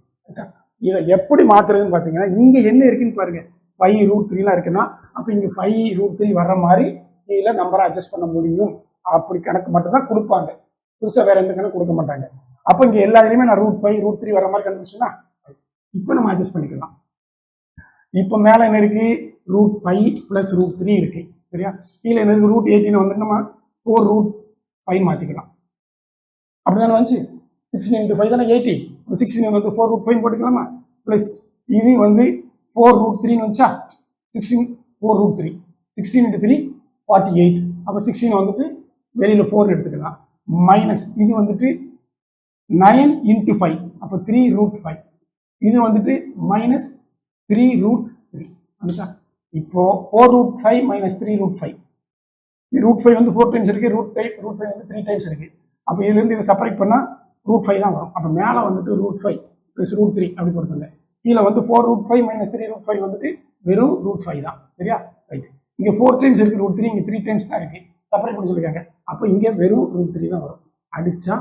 இதை எப்படி மாத்துறதுன்னு பார்த்தீங்கன்னா இங்கே என்ன இருக்குன்னு பாருங்க. 5 √3 இருக்குன்னா அப்போ இங்கே 5 √3 வர்ற மாதிரி கீழே நம்பரை அட்ஜஸ்ட் பண்ண முடியும். அப்படி கணக்கு மட்டும் தான் கொடுப்பாங்க, புதுசாக வேற எந்த கணக்கு கொடுக்க மாட்டாங்க. அப்போ இங்கே எல்லா இதுலையுமே நான் √5 √3 வர மாதிரி கண்டுபிடிச்சுன்னா இப்போ நம்ம அட்ஜஸ்ட் பண்ணிக்கலாம். இப்போ மேலே என்ன இருக்கு? √5 + √3 இருக்கு. சரியா? கீழே என்ன இருக்கு? √18 வந்து நம்ம 4 √5 மாற்றிக்கலாம். அப்படிதானே வந்துச்சு? 16 × 5 தானே 80. 16 வந்து 4 √5 போட்டுக்கலாமா? ப்ளஸ் இது வந்து 4 √3 வந்துச்சா? 16 4 √3 16 × 3 48. அப்போ 16 வந்துட்டு வெளியில் 4 எடுத்துக்கலாம். மைனஸ் இது வந்துட்டு 9 × 5 அப்போ 3 √5. இது வந்துட்டு மைனஸ் 3 √3 வந்துச்சா? இப்போ 4 √5 மைனஸ் 3 √5. √5 வந்து 4 டைம்ஸ் இருக்கு, √5 வந்து 3 டைம்ஸ் இருக்கு. அப்போ இதுலேருந்து இதை செப்பரேட் பண்ணால் √5 தான் வரும். அப்போ மேலே வந்துட்டு √5 + √3 அப்படி கொடுத்துங்க. கீழே வந்து 4 √5 மைனஸ் 3 √5 வந்துட்டு வெறும் √5 தான். சரியா? ரைட். இங்கே 4 டைம்ஸ் இருக்கு √3, இங்கே 3 டைம்ஸ் தான் இருக்கு, செப்பரேட் பண்ணி சொல்லியிருக்காங்க. அப்போ இங்கே வெறும் √3 தான் வரும். அடிச்சா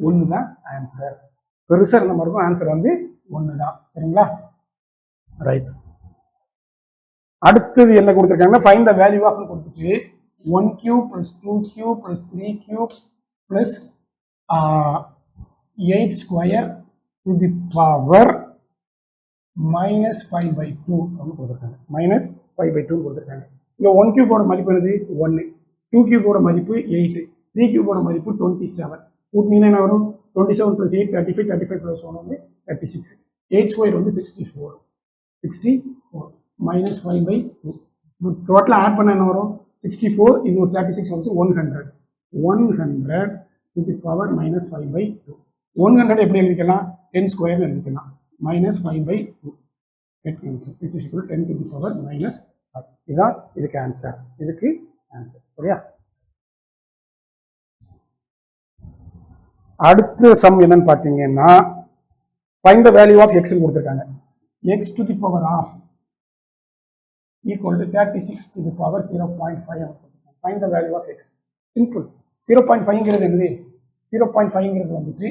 1 தான் ஆன்சர். பெருசாக இருந்த மாதிரி இருக்கும், ஆன்சர் வந்து 1 தான். சரிங்களா? ரைட். அடுத்தது என்ன கொடுத்துருக்காங்கன்னா ஃபைண்ட் த வேல்யூ ஆஃப் கொடுத்துட்டு 1³ + 2³ + 3³ + 8² to the power -5/2 அப்படின்னு கொடுத்துருக்காங்க. -5/2 கொடுத்துருக்காங்க. இங்கே 1³ மதிப்பு என்னது? 1, 2³ மதிப்பு 8, 3³ மதிப்பு 27. கூட்டினீங்கன்னா என்ன வரும்? 27 + 8 35, 35 + 1 வந்து 36. 8² வந்து 64 -5/2. டோட்டலாக ஆட் பண்ண என்ன வரும்? 64, இது ஒரு 36 வந்து 100 to the power -5/2. 100 எப்படி எழுதிக்கலாம்? 10² எழுதிக்கலாம். -5/2 which is equal to 10 to the power -5. இதுதான் இதுக்கு ஆன்சர். சரியா? அடுத்த சம் என்னன்னு பார்த்தீங்கன்னா find the value of x கொடுத்துருக்காங்க. x to the power of equal to 36 to the power 0.5. find the value of x. Simple. 0.5ங்கிறது என்னது? 0.5ங்கிறது வந்துட்டு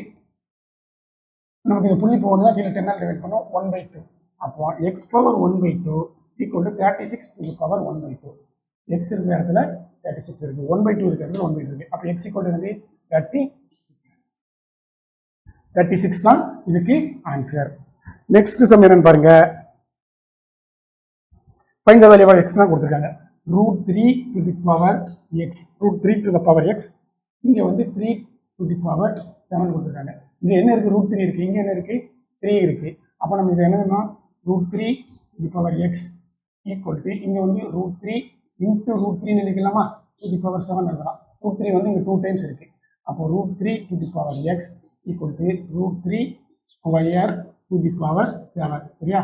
நமக்கு இந்த புள்ளி போகணும்னா கீழே 10 டிவைட் பண்ணோம் 1/2. அப்போ x power 1/2 equal to 36 to the power 1/2. x இருக்கிற இடத்துல 36 இருக்கு, 1/2 இருக்கிற இடத்துல 1/2 இருக்கு. அப்போ x equal to என்னது? 36 தான் இதுக்கு ஆன்சர். நெக்ஸ்ட் சம் என்னன்னு பாருங்க. find the value of x தான் கொடுத்துருக்காங்க. √3 to the power x, √3 to the power x. இங்கே வந்து 3 to the power 7 கொடுத்துருக்காங்க. இங்கே என்ன இருக்கு? √3 இருக்கு, இங்கே என்ன இருக்கு? 3 இருக்கு. அப்போ நம்ம இது என்னதுன்னா √3 to the power x equal to இங்கே வந்து √3 into √3 எழுதிக்கலாமா to the power 7 எழுதலாம். √3 வந்து இங்கே 2 டைம்ஸ் இருக்கு. அப்போ √3 to the power x equal to √3 square to the power 7. சரியா?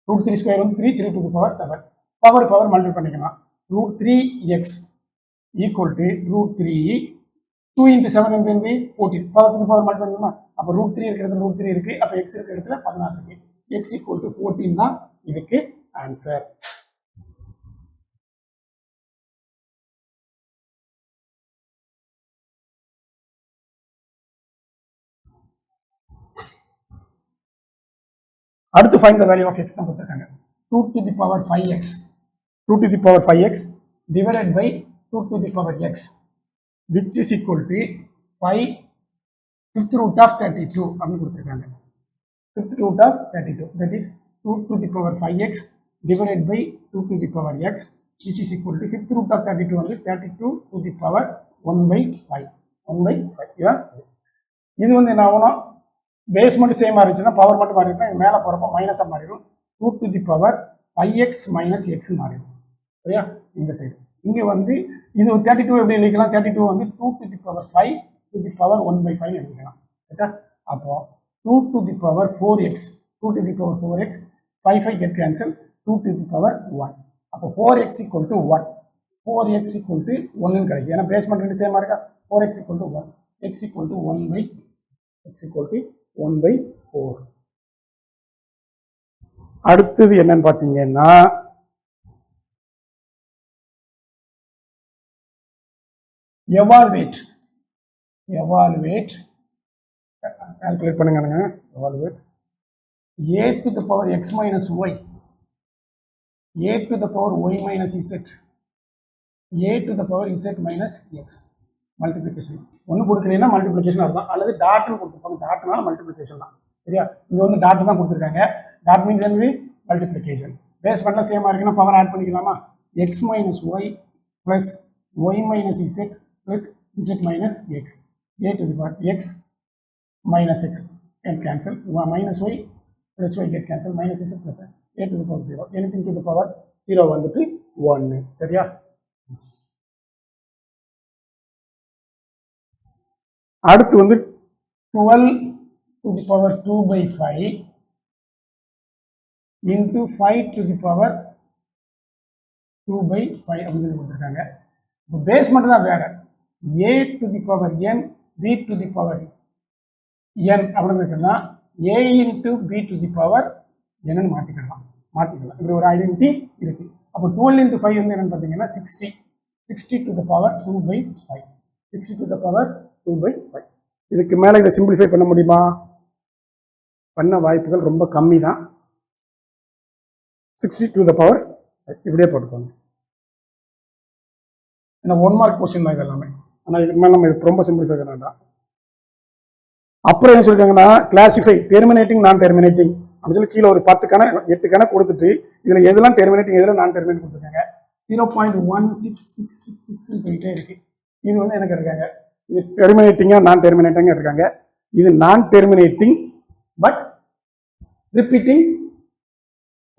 √3 ஸ்கொயர் வந்து 3 to the power 7. Power multiply பண்ணிக்கலாம். √3x ஈக்குவல் டு √3 2 into 7 வந்து 14. பவர் மல்டிப்ளை பண்ணணுமா? அப்போ √3 இருக்கிற இடத்துல √3 இருக்கு. அப்போ x இருக்கிற இடத்துல 16 இருக்கு. x ஈக்குவல் டு 14 தான் இதுக்கு ஆன்சர். அடுத்து find the value of x தான் கொடுத்திருக்காங்க. 2 to the power 5x 2 to the power 5x divided by 2 to the power x which is equal to 5 fifth root of 32 அப்படின்னு கொடுத்திருக்காங்க. fifth root of 32, that is 2 to the power 5x divided by 2 to the power x which is equal to fifth root of 32 வந்து 32 to the power 1/5 1/5. இது வந்து என்ன ஆகும்னா base மட்டும் same இருந்துச்சுன்னா power மட்டும் மாறி இருக்கும். மேலே போகிறப்போ மைனஸாக மாறிடும். 2 to the power 5x minus x மாறிடும். சரியா? இந்த சைடு இங்கே வந்து இது 32 எப்படி எழுதிக்கலாம்? 32 வந்து 2 to the power 5 to the power 1/5 எழுதிக்கலாம். சரியா? அப்போ 2 to the power 4x 2 to the power 4x 5 get cancel 2 to the power 1. அப்போ 4x equal to 1 4x equal to 1 கிடைக்கும். ஏன்னா பேஸ்மெண்ட் ரெண்டு சேமாக இருக்கா? 4x equal to 1 x equal to 1/4. அடுத்தது என்னன்னு பார்த்தீங்கன்னா evaluate calculate பண்ணுங்க. evaluate a to the power x minus y a to the power y minus z a to the power z minus x multiplication ஒன்று கொடுக்கலன்னா multiplication அர்த்தம், அல்லது டாட்னு கொடுத்துருப்பாங்க. டாட்னால multiplication தான். சரியா? இங்கே வந்து டாட் தான் கொடுத்துருக்காங்க. டாட் மீன்ஸ் என்னது? மல்டிப்ளிகேஷன். பேஸ் பண்ணலாம் சேமாக இருக்குன்னா பவர் ஆட் பண்ணிக்கலாமா? X minus y plus y minus z plus z minus x a to the power x minus x can cancel minus y plus y get cancel minus z plus a to the power 0 anything to the power 0 வந்துட்டு 1. சரியா? அடுத்து வந்து 12 to the power 2/5 into 5 to the power 2/5 அப்படின்னு கொடுத்துருக்காங்க. இப்போ base மட்டும் தான் வேற. a to the power n b to the power n அப்படின்னு இருக்குன்னா a into b to the power n மாற்றிக்கலாம். இப்படி ஒரு ஐடென்டிட்டி இருக்கு. அப்போ 12 into 5 வந்து என்னன்னு பார்த்தீங்கன்னா 60 to the power 2/5 60 to the power 2/5. இதுக்கு மேலே இதை சிம்பிளிஃபை பண்ண முடியுமா? பண்ண வாய்ப்புகள் ரொம்ப கம்மி தான். 60 to the power இப்படியே போட்டுக்கோங்க. ஏன்னா 1 மார்க் கொஸ்டின் தான் இது எல்லாமே. ஆனால் இதுக்கு மேலே நம்ம இது ரொம்ப சிம்பிளிஃபை பண்ண வேண்டாம். அப்புறம் என்ன சொல்லியிருக்காங்கன்னா கிளாசிஃபை டெர்மினேட்டிங் நான் டெர்மினேட்டிங் அப்படின்னு சொல்லி கீழே ஒரு 8 கணக்கு கொடுத்துட்டு இதில் எதெல்லாம் டெர்மினேட்டிங் எதெல்லாம் நான் டெர்மினேட் கொடுத்துருக்காங்க. 0.1666 போயிட்டே இருக்கு. இது வந்து எனக்கு இருக்காங்க. இது டெர்மினேட்டிங்கா நான் டெர்மினேட்டிங்கா இருக்காங்க. இது நான் terminating but repeating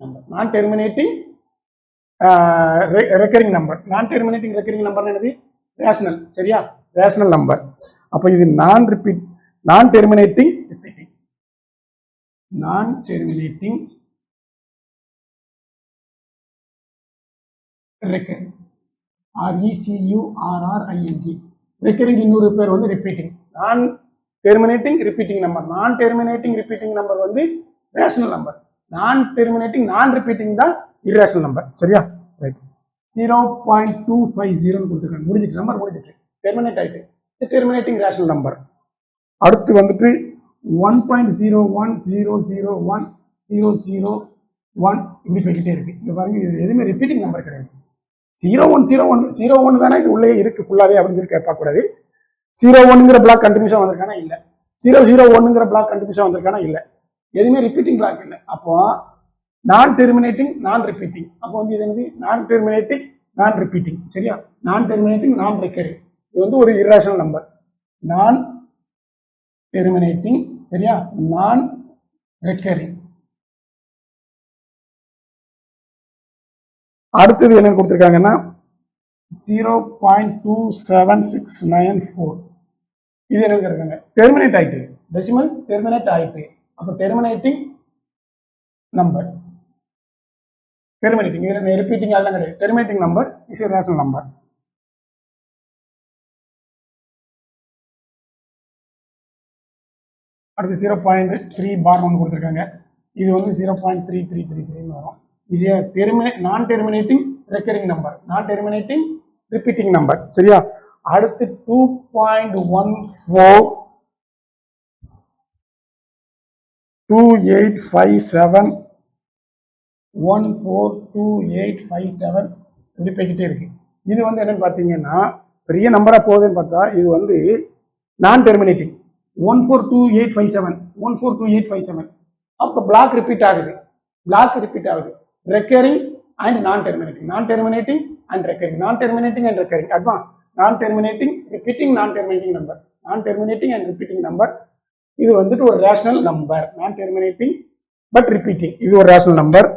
number. Non terminating recurring number. Non terminating recurring number என்னது? ரேஷனல். சரியா? Rational number. அப்போ இது நான் terminating repeating non terminating recurring RECURRING. Recurring இன்னொரு பேர் வந்து repeating. Non terminating repeating number. Non terminating repeating number வந்து rational number. Non terminating நான் ரிப்பீட்டிங் தான் இர்ரேஷனல் நம்பர். சரியா? ரைட். 0.250 கொடுத்துருக்காங்க. முடிஞ்சிட்டு நம்பர் முடிஞ்சிட்டு டெர்மினேட் ஆயிட்டு. Terminating rational number. அடுத்து வந்துட்டு 1.01001001001 இப்படி போய்கிட்டே இருக்கு. இங்க பாருங்க, இது எதுவுமே ரிப்பீட்டிங் நம்பர் கிடையாது. 0101 தானே இது உள்ளே இருக்கு ஃபுல்லாவே அப்படின்னு சொல்லி கேட்கக்கூடாது. 01ங்கிற பிளாக் கண்டினியூஸா வந்திருக்கானா இல்லை, 001ங்கிற பிளாக் கண்டினியூஸா வந்திருக்கானா இல்லை, எதுவுமே ரிப்பீட்டிங் பிளாக் இல்லை. அப்போ நான் டெர்மினேட்டிங் நான் ரிப்பீட்டிங். அப்போ வந்து இது என்னது? நான் டெர்மினேட்டிங் நான் ரிப்பீட்டிங். சரியா? நான் டெர்மினேட்டிங் நான் ரெக்கரிங். இது வந்து ஒரு இர்ரேஷனல் நம்பர். Non terminating. சரியா? நான் ரெக்கரிங். அடுத்தது என்ன கொடுத்துருக்காங்கன்னா 0.27694. இது என்ன இருக்காங்க டெர்மினேட் ஆயிட்டு டெசிமல் டெர்மினேட் ஆயிட்டு. அப்போ டெர்மினேட்டிங் நம்பர் terminating repeating அதெல்லாம் கிடையாது. terminating number is a rational number. அடுத்து 0.3 பார் 1 கொடுத்துருக்காங்க. இது வந்து 0.3333 வரும். இது நான் terminating recurring number, non terminating repeating number. சரியா? அடுத்து 2.142857 142857 இப்படி போய்கிட்டே இருக்கு. இது வந்து என்னன்னு பார்த்தீங்கன்னா பெரிய நம்பரா போகுதுன்னு பார்த்தா இது வந்து நான் டெர்மினேட்டிங் 142857 142857. அப்போ பிளாக் ரிப்பீட் ஆகுது, பிளாக் ரிப்பீட் ஆகுது. Recurring and non terminating, non terminating and recurring, non terminating and recurring. அதுதான் non terminating repeating non terminating number, non terminating and repeating number. இது வந்துட்டு ஒரு rational number. Non terminating but repeating, இது ஒரு rational number.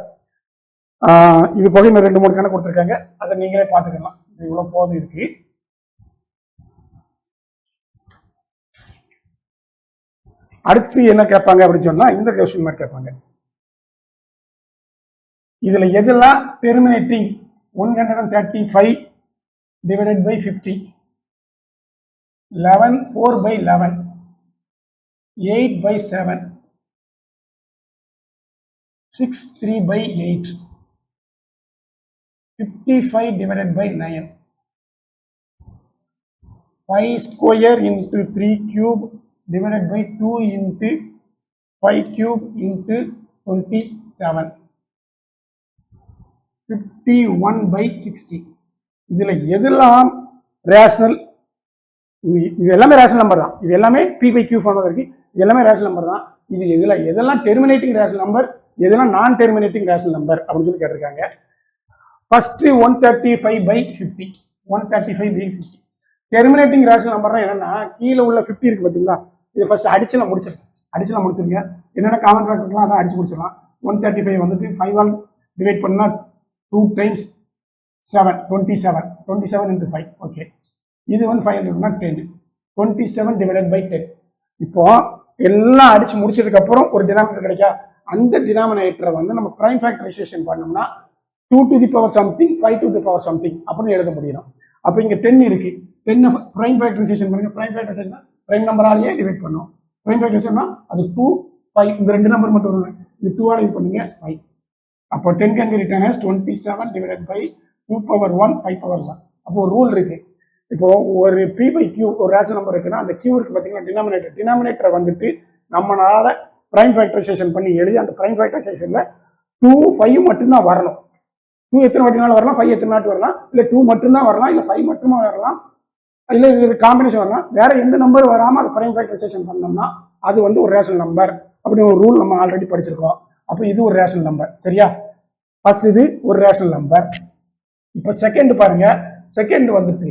இது போக இன்னும் 2-3 கணக்கு கொடுத்துருக்காங்க, அதை நீங்களே பார்த்துக்கலாம். இவ்வளோ போதும் இருக்கு. அடுத்து என்ன கேட்பாங்க அப்படின்னு சொன்னா இந்த கொஸ்டின் மாதிரி கேட்பாங்க. இதுல எதெல்லாம் terminating 135 divided by 50, 11 4 by 11, 8 by 7, 6 3 by 8, 55 divided by 9, 5 square into 3 cube divided by 2 into 5 cube into 27, 51 by 60. இதுல எதெல்லாம் ரேஷனல், இது எல்லாமே ரேஷனல் நம்பர் தான். இது எல்லாமே P by Q ஃபார்ம்ல இருக்கு. இது எல்லாமே ரேஷனல் நம்பர் தான். இது எதெல்லாம் டெர்மினேட்டிங் ரேஷனல் நம்பர், எதெல்லாம் நான் டெர்மினேட்டிங் ரேஷனல் நம்பர் அப்படின்னு சொல்லி கேட்டிருக்காங்க. First 135 by 50, 135 by 50. Terminating rational நம்பர்னா என்னன்னா கீழே உள்ள 50 இருக்கு பார்த்தீங்களா, இது ஃபர்ஸ்ட் அடிச்சுலாம் முடிச்சிருங்க. என்னென்ன காமன் ஃபேக்டர்லாம் அதான் அடிச்சு முடிச்சிடலாம். 135 வந்துட்டு 5 ஆல் டிவைட் பண்ணா 2 times 7, 27 into 5. ஓகே, இது வந்து 500 10, 27 divided by 10. இப்போ எல்லாம் அடிச்சு முடிச்சதுக்கு அப்புறம் ஒரு டினாமினேட்டர் கிடைக்கா, அந்த டினாமினேட்டரை வந்து நம்ம பிரைம் ஃபேக்டரைசேஷன் பண்ணோம்னா 2 to the power something 5 to the power something அப்படின்னு எழுத முடியும். அப்போ இங்க 10 இருக்கு, 10 பிரைம் ஃபேக்டரைசேஷன் பண்ணுங்க. பிரைம் ஃபேக்டரைசேஷன் பிரைம் நம்பராலேயே டிவைட் பண்ணும். பிரைம் ஃபேக்டரைசேஷன்னா அது 2 5, இந்த 2 நம்பர் மட்டும் வருங்க. இது 2 ஆல் டிவைட் பண்ணுங்க 5. அப்போ 10 can be written as 27 divided by 2 power 1 5 power 1. அப்போ ஒரு ரூல் இருக்கு. இப்போ ஒரு P by Q ஒரு ரேஷனல் நம்பர் இருக்குன்னா அந்த Q இருக்கு பார்த்தீங்கன்னா டினாமினேட்டரை வந்துட்டு நம்மளால பிரைம் ஃபேக்டரைசேஷன் பண்ணி எழுதி அந்த பிரைம் ஃபேக்டரைசேஷன்ல 2 5 மட்டும்தான் வரணும். 2 எத்தனை வாட்டினாலும் வரலாம், 5 எத்தனை வாட்டி வரலாம், இல்லை 2 மட்டும்தான் வரலாம், இல்லை 5 மட்டுமா வரலாம், இல்லை இது காம்பினேஷன் வரலாம். வேற எந்த நம்பர் வராமல் அது பிரைம் ஃபேக்டரைசேஷன் பண்ணோம்னா அது வந்து ஒரு ரேஷனல் நம்பர் அப்படின்னு ஒரு ரூல் நம்ம ஆல்ரெடி படிச்சிருக்கோம். அப்போ இது ஒரு ரேஷனல் நம்பர். சரியா? ஃபர்ஸ்ட் இது ஒரு ரேஷனல் நம்பர். இப்போ செகண்ட் பாருங்க, செகண்ட் வந்துட்டு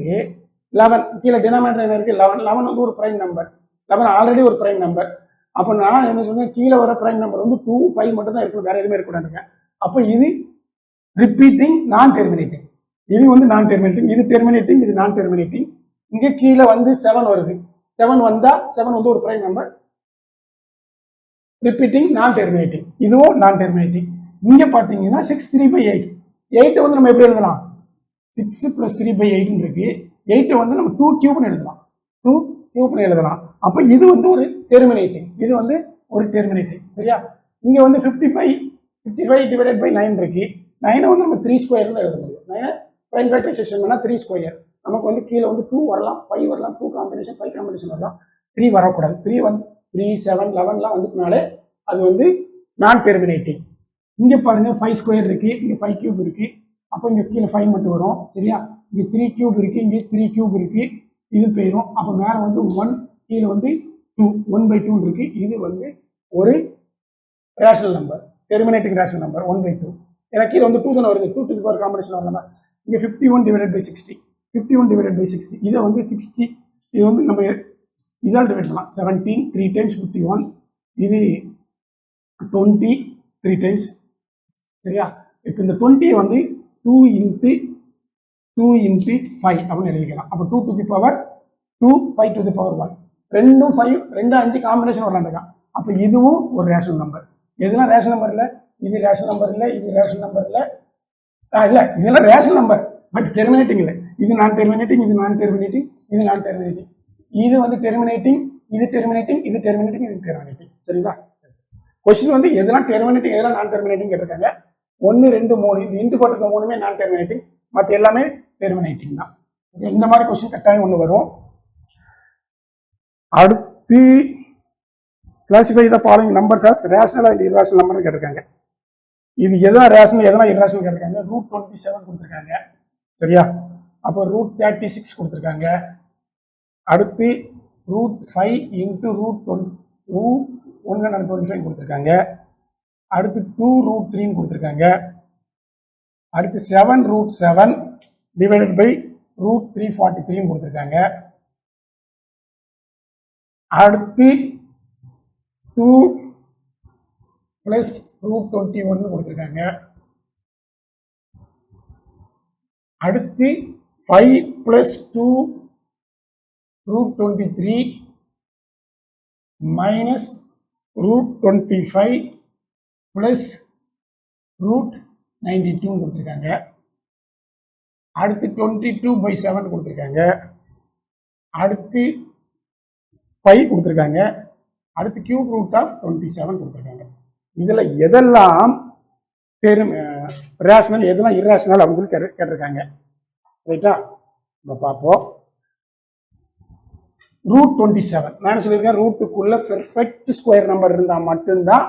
11 கீழே டினாமினேட்டர் என்ன இருக்கு 11 வந்து ஒரு பிரைம் நம்பர். 11 ஆல்ரெடி ஒரு பிரைம் நம்பர். அப்போ நான் என்ன சொன்னேன், கீழே வர பிரைம் நம்பர் வந்து 2 5 மட்டும் தான் இருக்கணும், வேற எதுவுமே இருக்கக்கூடாதுங்க. அப்போ இது ரிப்பீட்டிங் நான் டெர்மினேட்டிங், இது வந்து நான் டெர்மினேட்டிங், இது டெர்மினேட்டிங், இது நான் டெர்மினேட்டிங். இங்கே கீழே வந்து 7 வருது, 7 வந்தா 7 வந்து ஒரு prime number. Repeating non terminating, இதுவும் நான் டெர்மினேட்டிங். இங்க பாத்தீங்கன்னா 6 3 by 8, 8 வந்து நம்ம எப்படி எழுதலாம், 6 plus 3 by 8 இருக்கு. 8 வந்து நம்ம 2 cube எழுதலாம், 2 cube எழுதலாம். அப்ப இது வந்து ஒரு டெர்மினேட்டிங், இது வந்து ஒரு டெர்மினேட்டிங். சரியா? இங்க வந்து 55 divided by 9 இருக்கு. 9 வந்து நம்ம 3 ஸ்கொயர்ல எழுத முடியும். 9 பிரைம் ஃபேக்டரைசேஷன் பண்ணா 3 ஸ்கொயர். நமக்கு வந்து கீழே வந்து 2 வரலாம், 5 வரலாம், 2 காம்பினேஷன் 5 காம்பினேஷன் வரலாம், 3 வரக்கூடாது. 3 வந்து 3 7 11 வந்துனாலே அது வந்து நான் டெர்மினேட்டிங். இங்க பாருங்க 5 ஸ்கொயர் இருக்கு, இங்க 5 கியூப் இருக்கு. அப்போ இங்க கீழே 5 மட்டும் வரும். சரியா? இங்க 3 கியூப் இருக்கு, இங்க 3 கியூப் இருக்கு, இது போயிடும். அப்போ மேல வந்து 1, கீழே வந்து 2, 1/2 இருக்கு. இது வந்து ஒரு rational number, terminating rational number 1/2. ஏன்னா கீழே வந்து 2 தானே வருது, 2 to the power காம்பினேஷன் வரலாம். இங்க 51 divided by 60, 51 divided by 60. இதை வந்து 60, இது வந்து நம்ம இதால் டிவைட் பண்ணலாம். 17 3 times 51, இது 20 3 times. சரியா? இப்போ இந்த 20 வந்து 2 into 2 into 5 அப்படின்னு எழுதிக்கலாம். அப்போ 2 to the power 2, 5 to the power 1. ரெண்டும் 5, ரெண்டும் 5 காம்பினேஷன் வரலான்றான். அப்போ இதுவும் ஒரு ரேஷனல் நம்பர். எதுலாம் ரேஷனல் நம்பர் இல்லை, இது ரேஷனல் நம்பர் இல்லை, இது ரேஷனல் நம்பர் இல்லை, இல்லை இதெல்லாம் ரேஷனல் நம்பர் பட் டெர்மினேட்டிங் இல்லை. இது நான் டெர்மினேட்டிங், இது நான் டெர்மினேட்டிங், இது நான் டெர்மினேட்டிங், இது வந்து டெர்மினேட்டிங், இது டெர்மினேட்டிங், இது டெர்மினேட்டிங், இது டெர்மினேட்டிங். சரிங்களா? கொஸ்டின் வந்து எதெல்லாம் டெர்மினேட்டிங் எதெல்லாம் நான் டெர்மினேட்டிங் கேட்டிருக்காங்க. 1, 2, 3 இது இன்ட்டு போட்டிருக்க 3மே நான் டெர்மினேட்டிங், மற்ற எல்லாமே டெர்மினேட்டிங் தான். இந்த மாதிரி கொஸ்டின் கட்டாயம் ஒன்று வரும். அடுத்து classify the following numbers as rational and irrational நம்பர்னு கேட்டிருக்காங்க. இது எதெல்லாம் ரேஷனல் எதெல்லாம் இர்ரேஷனல் கேட்டிருக்காங்க. √27 கொடுத்துருக்காங்க. சரியா? அப்போ √36 கொடுத்துருக்காங்க. அடுத்து √5 into √125 கொடுத்துருக்காங்க. அடுத்து 2√3 கொடுத்துருக்காங்க. அடுத்து 7√7 டிவைடட் பை √343 கொடுத்துருக்காங்க. அடுத்து 2 plus √21 கொடுத்துருக்காங்க. அடுத்து 5 plus 2 √23 minus √25 plus √92 கொடுத்துருக்காங்க. அடுத்து 22/7 கொடுத்துருக்காங்க. அடுத்து 5 கொடுத்துருக்காங்க. அடுத்து கியூப் ரூட் ஆஃப் 27 கொடுத்துருக்காங்க. இதில் எதெல்லாம் ரேஷனல் எதெல்லாம் இர்ரேஷனல் அப்படின்னு சொல்லி கேட்டிருக்காங்க. ரைட்டா? நம்ம பார்ப்போம். √27 நான் சொல்லியிருக்கேன், ரூட்டுக்குள்ள பெர்ஃபெக்ட் ஸ்கொயர் நம்பர் இருந்தால் மட்டும்தான்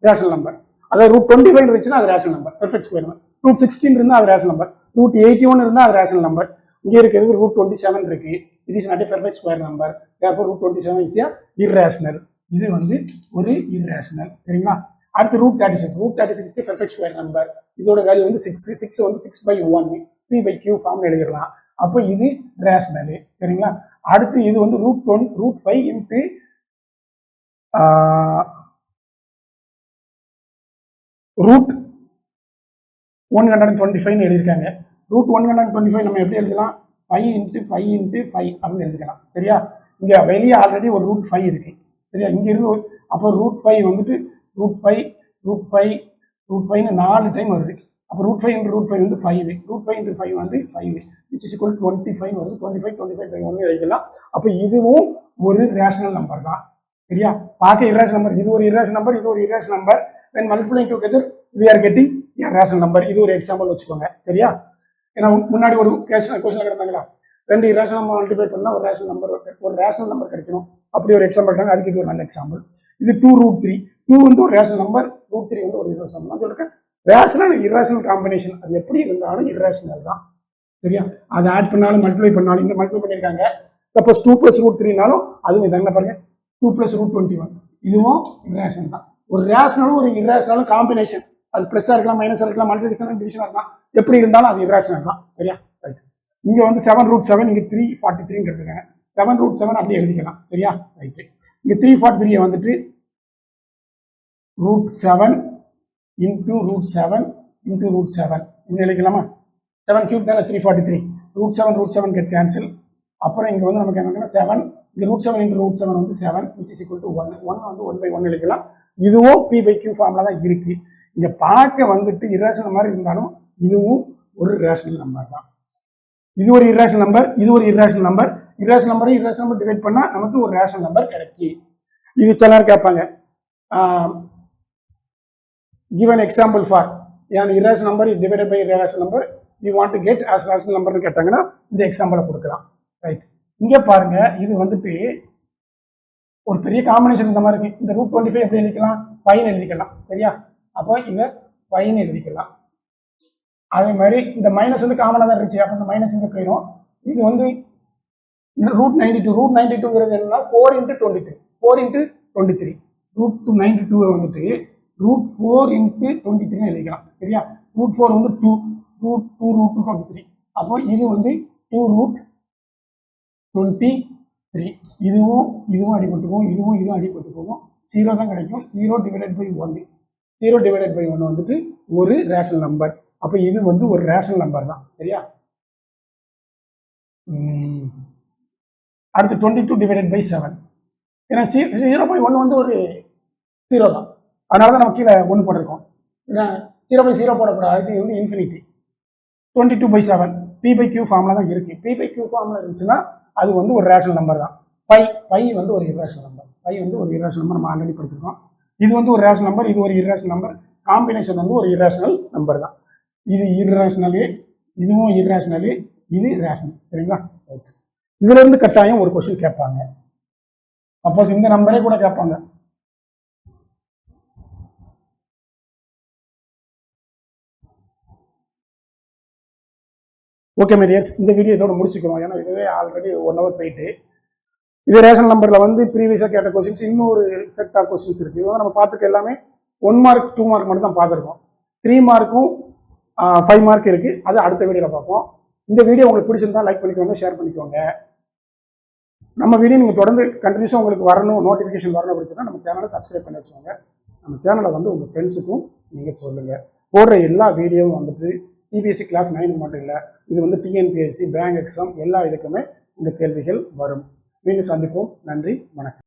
ரேஷனல் நம்பர். அதாவது √25 இருந்துச்சுன்னா அது rational number, perfect square number. √16 இருந்தால் அது ரேஷனல் நம்பர். √81 இருந்தால் அது ரேஷனல் நம்பர். இங்கே இருக்கிறது √27 இருக்கு. It is not a perfect square number. Therefore √27 is a irrational. இது வந்து ஒரு இர்ரேஷனல். சரிங்களா? அடுத்து √36 பெர்ஃபெக்ட் ஸ்கொயர் நம்பர். இதோட வேல்யூ வந்து 6 வந்து 6/1 3/q ஃபார்ம் எழுதிடலாம். அப்போ இது ரேஷனல். சரிங்களா? அடுத்து இது வந்து √5 into √125 எழுதியிருக்காங்க. √125 நம்ம எப்படி எழுதலாம்? 5 into 5 into 5 அப்படின்னு எழுதிக்கலாம். சரியா? இங்க வெளியே ஆல்ரெடி ஒரு √5 இருக்கு. சரியா? இங்க இருந்து அப்போ √5 வந்துட்டு √5 4 டைம் வருது. அப்போ √5 into √5 வந்து 5, √5 into 5 வந்து 5, which is equal to 25 வருது. 25/1 எழுதிக்கலாம். அப்போ இதுவும் ஒரு ரேஷனல் நம்பர் தான். சரியா? பார்க்க இர்ரேஷனல் நம்பர், இது ஒரு இர்ரேஷனல் நம்பர், இது ஒரு irrational number. when multiplying together we are getting a rational number. இது ஒரு எக்ஸாம்பிள் வச்சுக்கோங்க. சரியா? ஏன்னா முன்னாடி ஒரு கொஸ்டின் கேட்டாங்களா, 2 இர்ரேஷனல் நம்பர் மல்டிப்ளை பண்ணா ஒரு ரேஷனல் நம்பர் கிடைக்கணும். அப்படி ஒரு எக்ஸாம்பிள் இருக்காங்க. அதுக்கு இது ஒரு நல்ல எக்ஸாம்பிள். இது 2√3 வந்து ஒரு ரேஷனல் நம்பர், √3 வந்து ஒரு இர்ரேஷனல் நம்பர். சொல்லிருக்கேன் ரேஷனல் இர்ரேஷனல் காம்பினேஷன் அது எப்படி இருந்தாலும் இர்ரேஷனல் தான். சரியா? அதை ஆட் பண்ணாலும் மல்டிப்ளை பண்ணாலும் இங்க மல்டிப்ளை பண்ணியிருக்காங்க. சப்போஸ் 2 plus √3னாலும் அதுவும் இதாங்க பாருங்க 2 plus √21 இதுவும் இர்ரேஷனல் தான். ஒரு ரேஷனலும் ஒரு இர்ரேஷனலும் காம்பினேஷன். அது பிளஸ்ஸா இருக்கலாம், மைனஸா இருக்கலாம், மல்டிபிளிகேஷன் டிவிஷன் இருக்கலாம். எப்படி இருந்தாலும் அது இர்ரேஷனல் தான். சரியா? ரைட். இங்க வந்து 7√7 இங்க 343 எடுத்துக்காங்க. 7√7 அப்படியே எழுதிக்கலாம். சரியா? ரைட். இங்க 343 வந்துட்டு √7 into √7 into √7 இது எழுதிக்கலாமா? 7 cube தானே 343. √7 get cancel. அப்புறம் இங்க வந்து நமக்கு என்ன 7 இந்த √7 into √7 வந்து 7 which is equal to 1 வந்து 1/1 எழுதிக்கலாம். இதுவும் p/q ஃபார்முலா தான் இருக்கு. இங்க பார்க்க வந்துட்டு இர்ரேஷனல் மாதிரி இருந்தாலும் இதுவும் ஒரு ரேஷனல் நம்பர் தான். இது ஒரு இர்ரேஷனல் நம்பர், இது ஒரு irrational number. Irrational number divide பண்ணா நமக்கு ஒரு ரேஷனல் நம்பர் கிடைக்கும். இது சிலர் கேட்பாங்க, give an example for an irrational number is divided by a rational number you want to get as rational number னு கேட்டாங்கன்னா இந்த எக்ஸாம்பிளை கொடுக்கலாம். ரைட். இங்க பாருங்க இது வந்துட்டு ஒரு பெரிய காம்பினேஷன் இந்த மாதிரி இருக்கு. இந்த √25 எப்படி எழுதிக்கலாம்? 5 எழுதிக்கலாம். சரியா? அப்போ இதை 5 எழுதிக்கலாம். அதே மாதிரி இந்த மைனஸ் வந்து காமனாக தான் இருந்துச்சு. அப்போ இந்த மைனஸ் இங்கே போயிடும். இது வந்து √92 என்னன்னா 4 into 23 √92 வந்துட்டு √4 into 23 எழுதிக்கலாம். சரியா? √4 வந்து 2 √23 அப்போ இது வந்து 2√23 இதுவும் அடிபட்டு போகும், இதுவும் அடிபட்டு போகும். 0 தான் கிடைக்கும். 0 divided by 1 வந்துட்டு ஒரு ரேஷனல் நம்பர். அப்போ இது வந்து ஒரு ரேஷனல் நம்பர் தான், சரியா? அடுத்து 22 டிவைடட் பை 7. ஏன்னா 0.1 வந்து ஒரு 0 தான், அதனால தான் நம்ம கீழே 1 போட்டிருக்கோம். ஏன்னா 0/0 போடக்கூடாது, இது வந்து infinity. 22 by 7 P by Q formula தான் இருக்கு. P by Q ஃபார்முலா இருந்துச்சுன்னா அது வந்து ஒரு ரேஷனல் நம்பர் தான். பை வந்து ஒரு இரேஷனல் நம்பர். பை வந்து ஒரு இரேஷனல் நம்பர், நம்ம ஆல்ரெடி படிச்சிருக்கோம். இது வந்து ஒரு ரேஷனல் நம்பர், இது ஒரு இரேஷனல் நம்பர். காம்பினேஷன் வந்து ஒரு இரேஷனல் நம்பர் தான். இது இரேஷனலு, இதுவும் இரேஷனலு, இது ரேஷனல், சரிங்களா? இதுல இருந்து கட்டாயம் ஒரு கொஸ்டின் கேட்பாங்க. சப்போஸ் இந்த நம்பரே கூட கேட்பாங்க. ஓகே மெரியர்ஸ், இந்த வீடியோ இதோட முடிச்சுக்கிறோம். ஏன்னா இதுவே ஆல்ரெடி 1 hour போயிட்டு. இது ரேஷன் நம்பர்ல வந்து ப்ரீவியஸாக கேட்ட கொஸ்டின்ஸ், இன்னொரு செட் ஆஃப் கொஸ்டின்ஸ் இருக்கு. இது வந்து நம்ம பார்த்துக்க எல்லாமே 1 மார்க் 2 மார்க் மட்டும் தான் பார்த்துருக்கோம். 3 மார்க்கும் 5 மார்க் இருக்கு. அது அடுத்த வீடியோவில் பார்ப்போம். இந்த வீடியோ உங்களுக்கு பிடிச்சிருந்தா லைக் பண்ணிக்கோங்க, ஷேர் பண்ணிக்கோங்க. நம்ம வீடியோ நீங்கள் தொடர்ந்து கண்டினியூஸாக உங்களுக்கு வரணும், நோட்டிஃபிகேஷன் வரணும் அப்படின்னா நம்ம சேனலை சப்ஸ்கிரைப் பண்ணி வச்சுக்கோங்க. நம்ம சேனலை வந்து உங்கள் ஃப்ரெண்ட்ஸுக்கும் நீங்கள் சொல்லுங்கள். போடுற எல்லா வீடியோவும் வந்துட்டு சிபிஎஸ்சி கிளாஸ் 9 மட்டும் இல்லை, இது வந்து டிஎன்பிஎஸ்சி, பேங்க் எக்ஸாம் எல்லா இதுக்குமே இந்த கேள்விகள் வரும். மீண்டும் சந்திப்போம். நன்றி, வணக்கம்.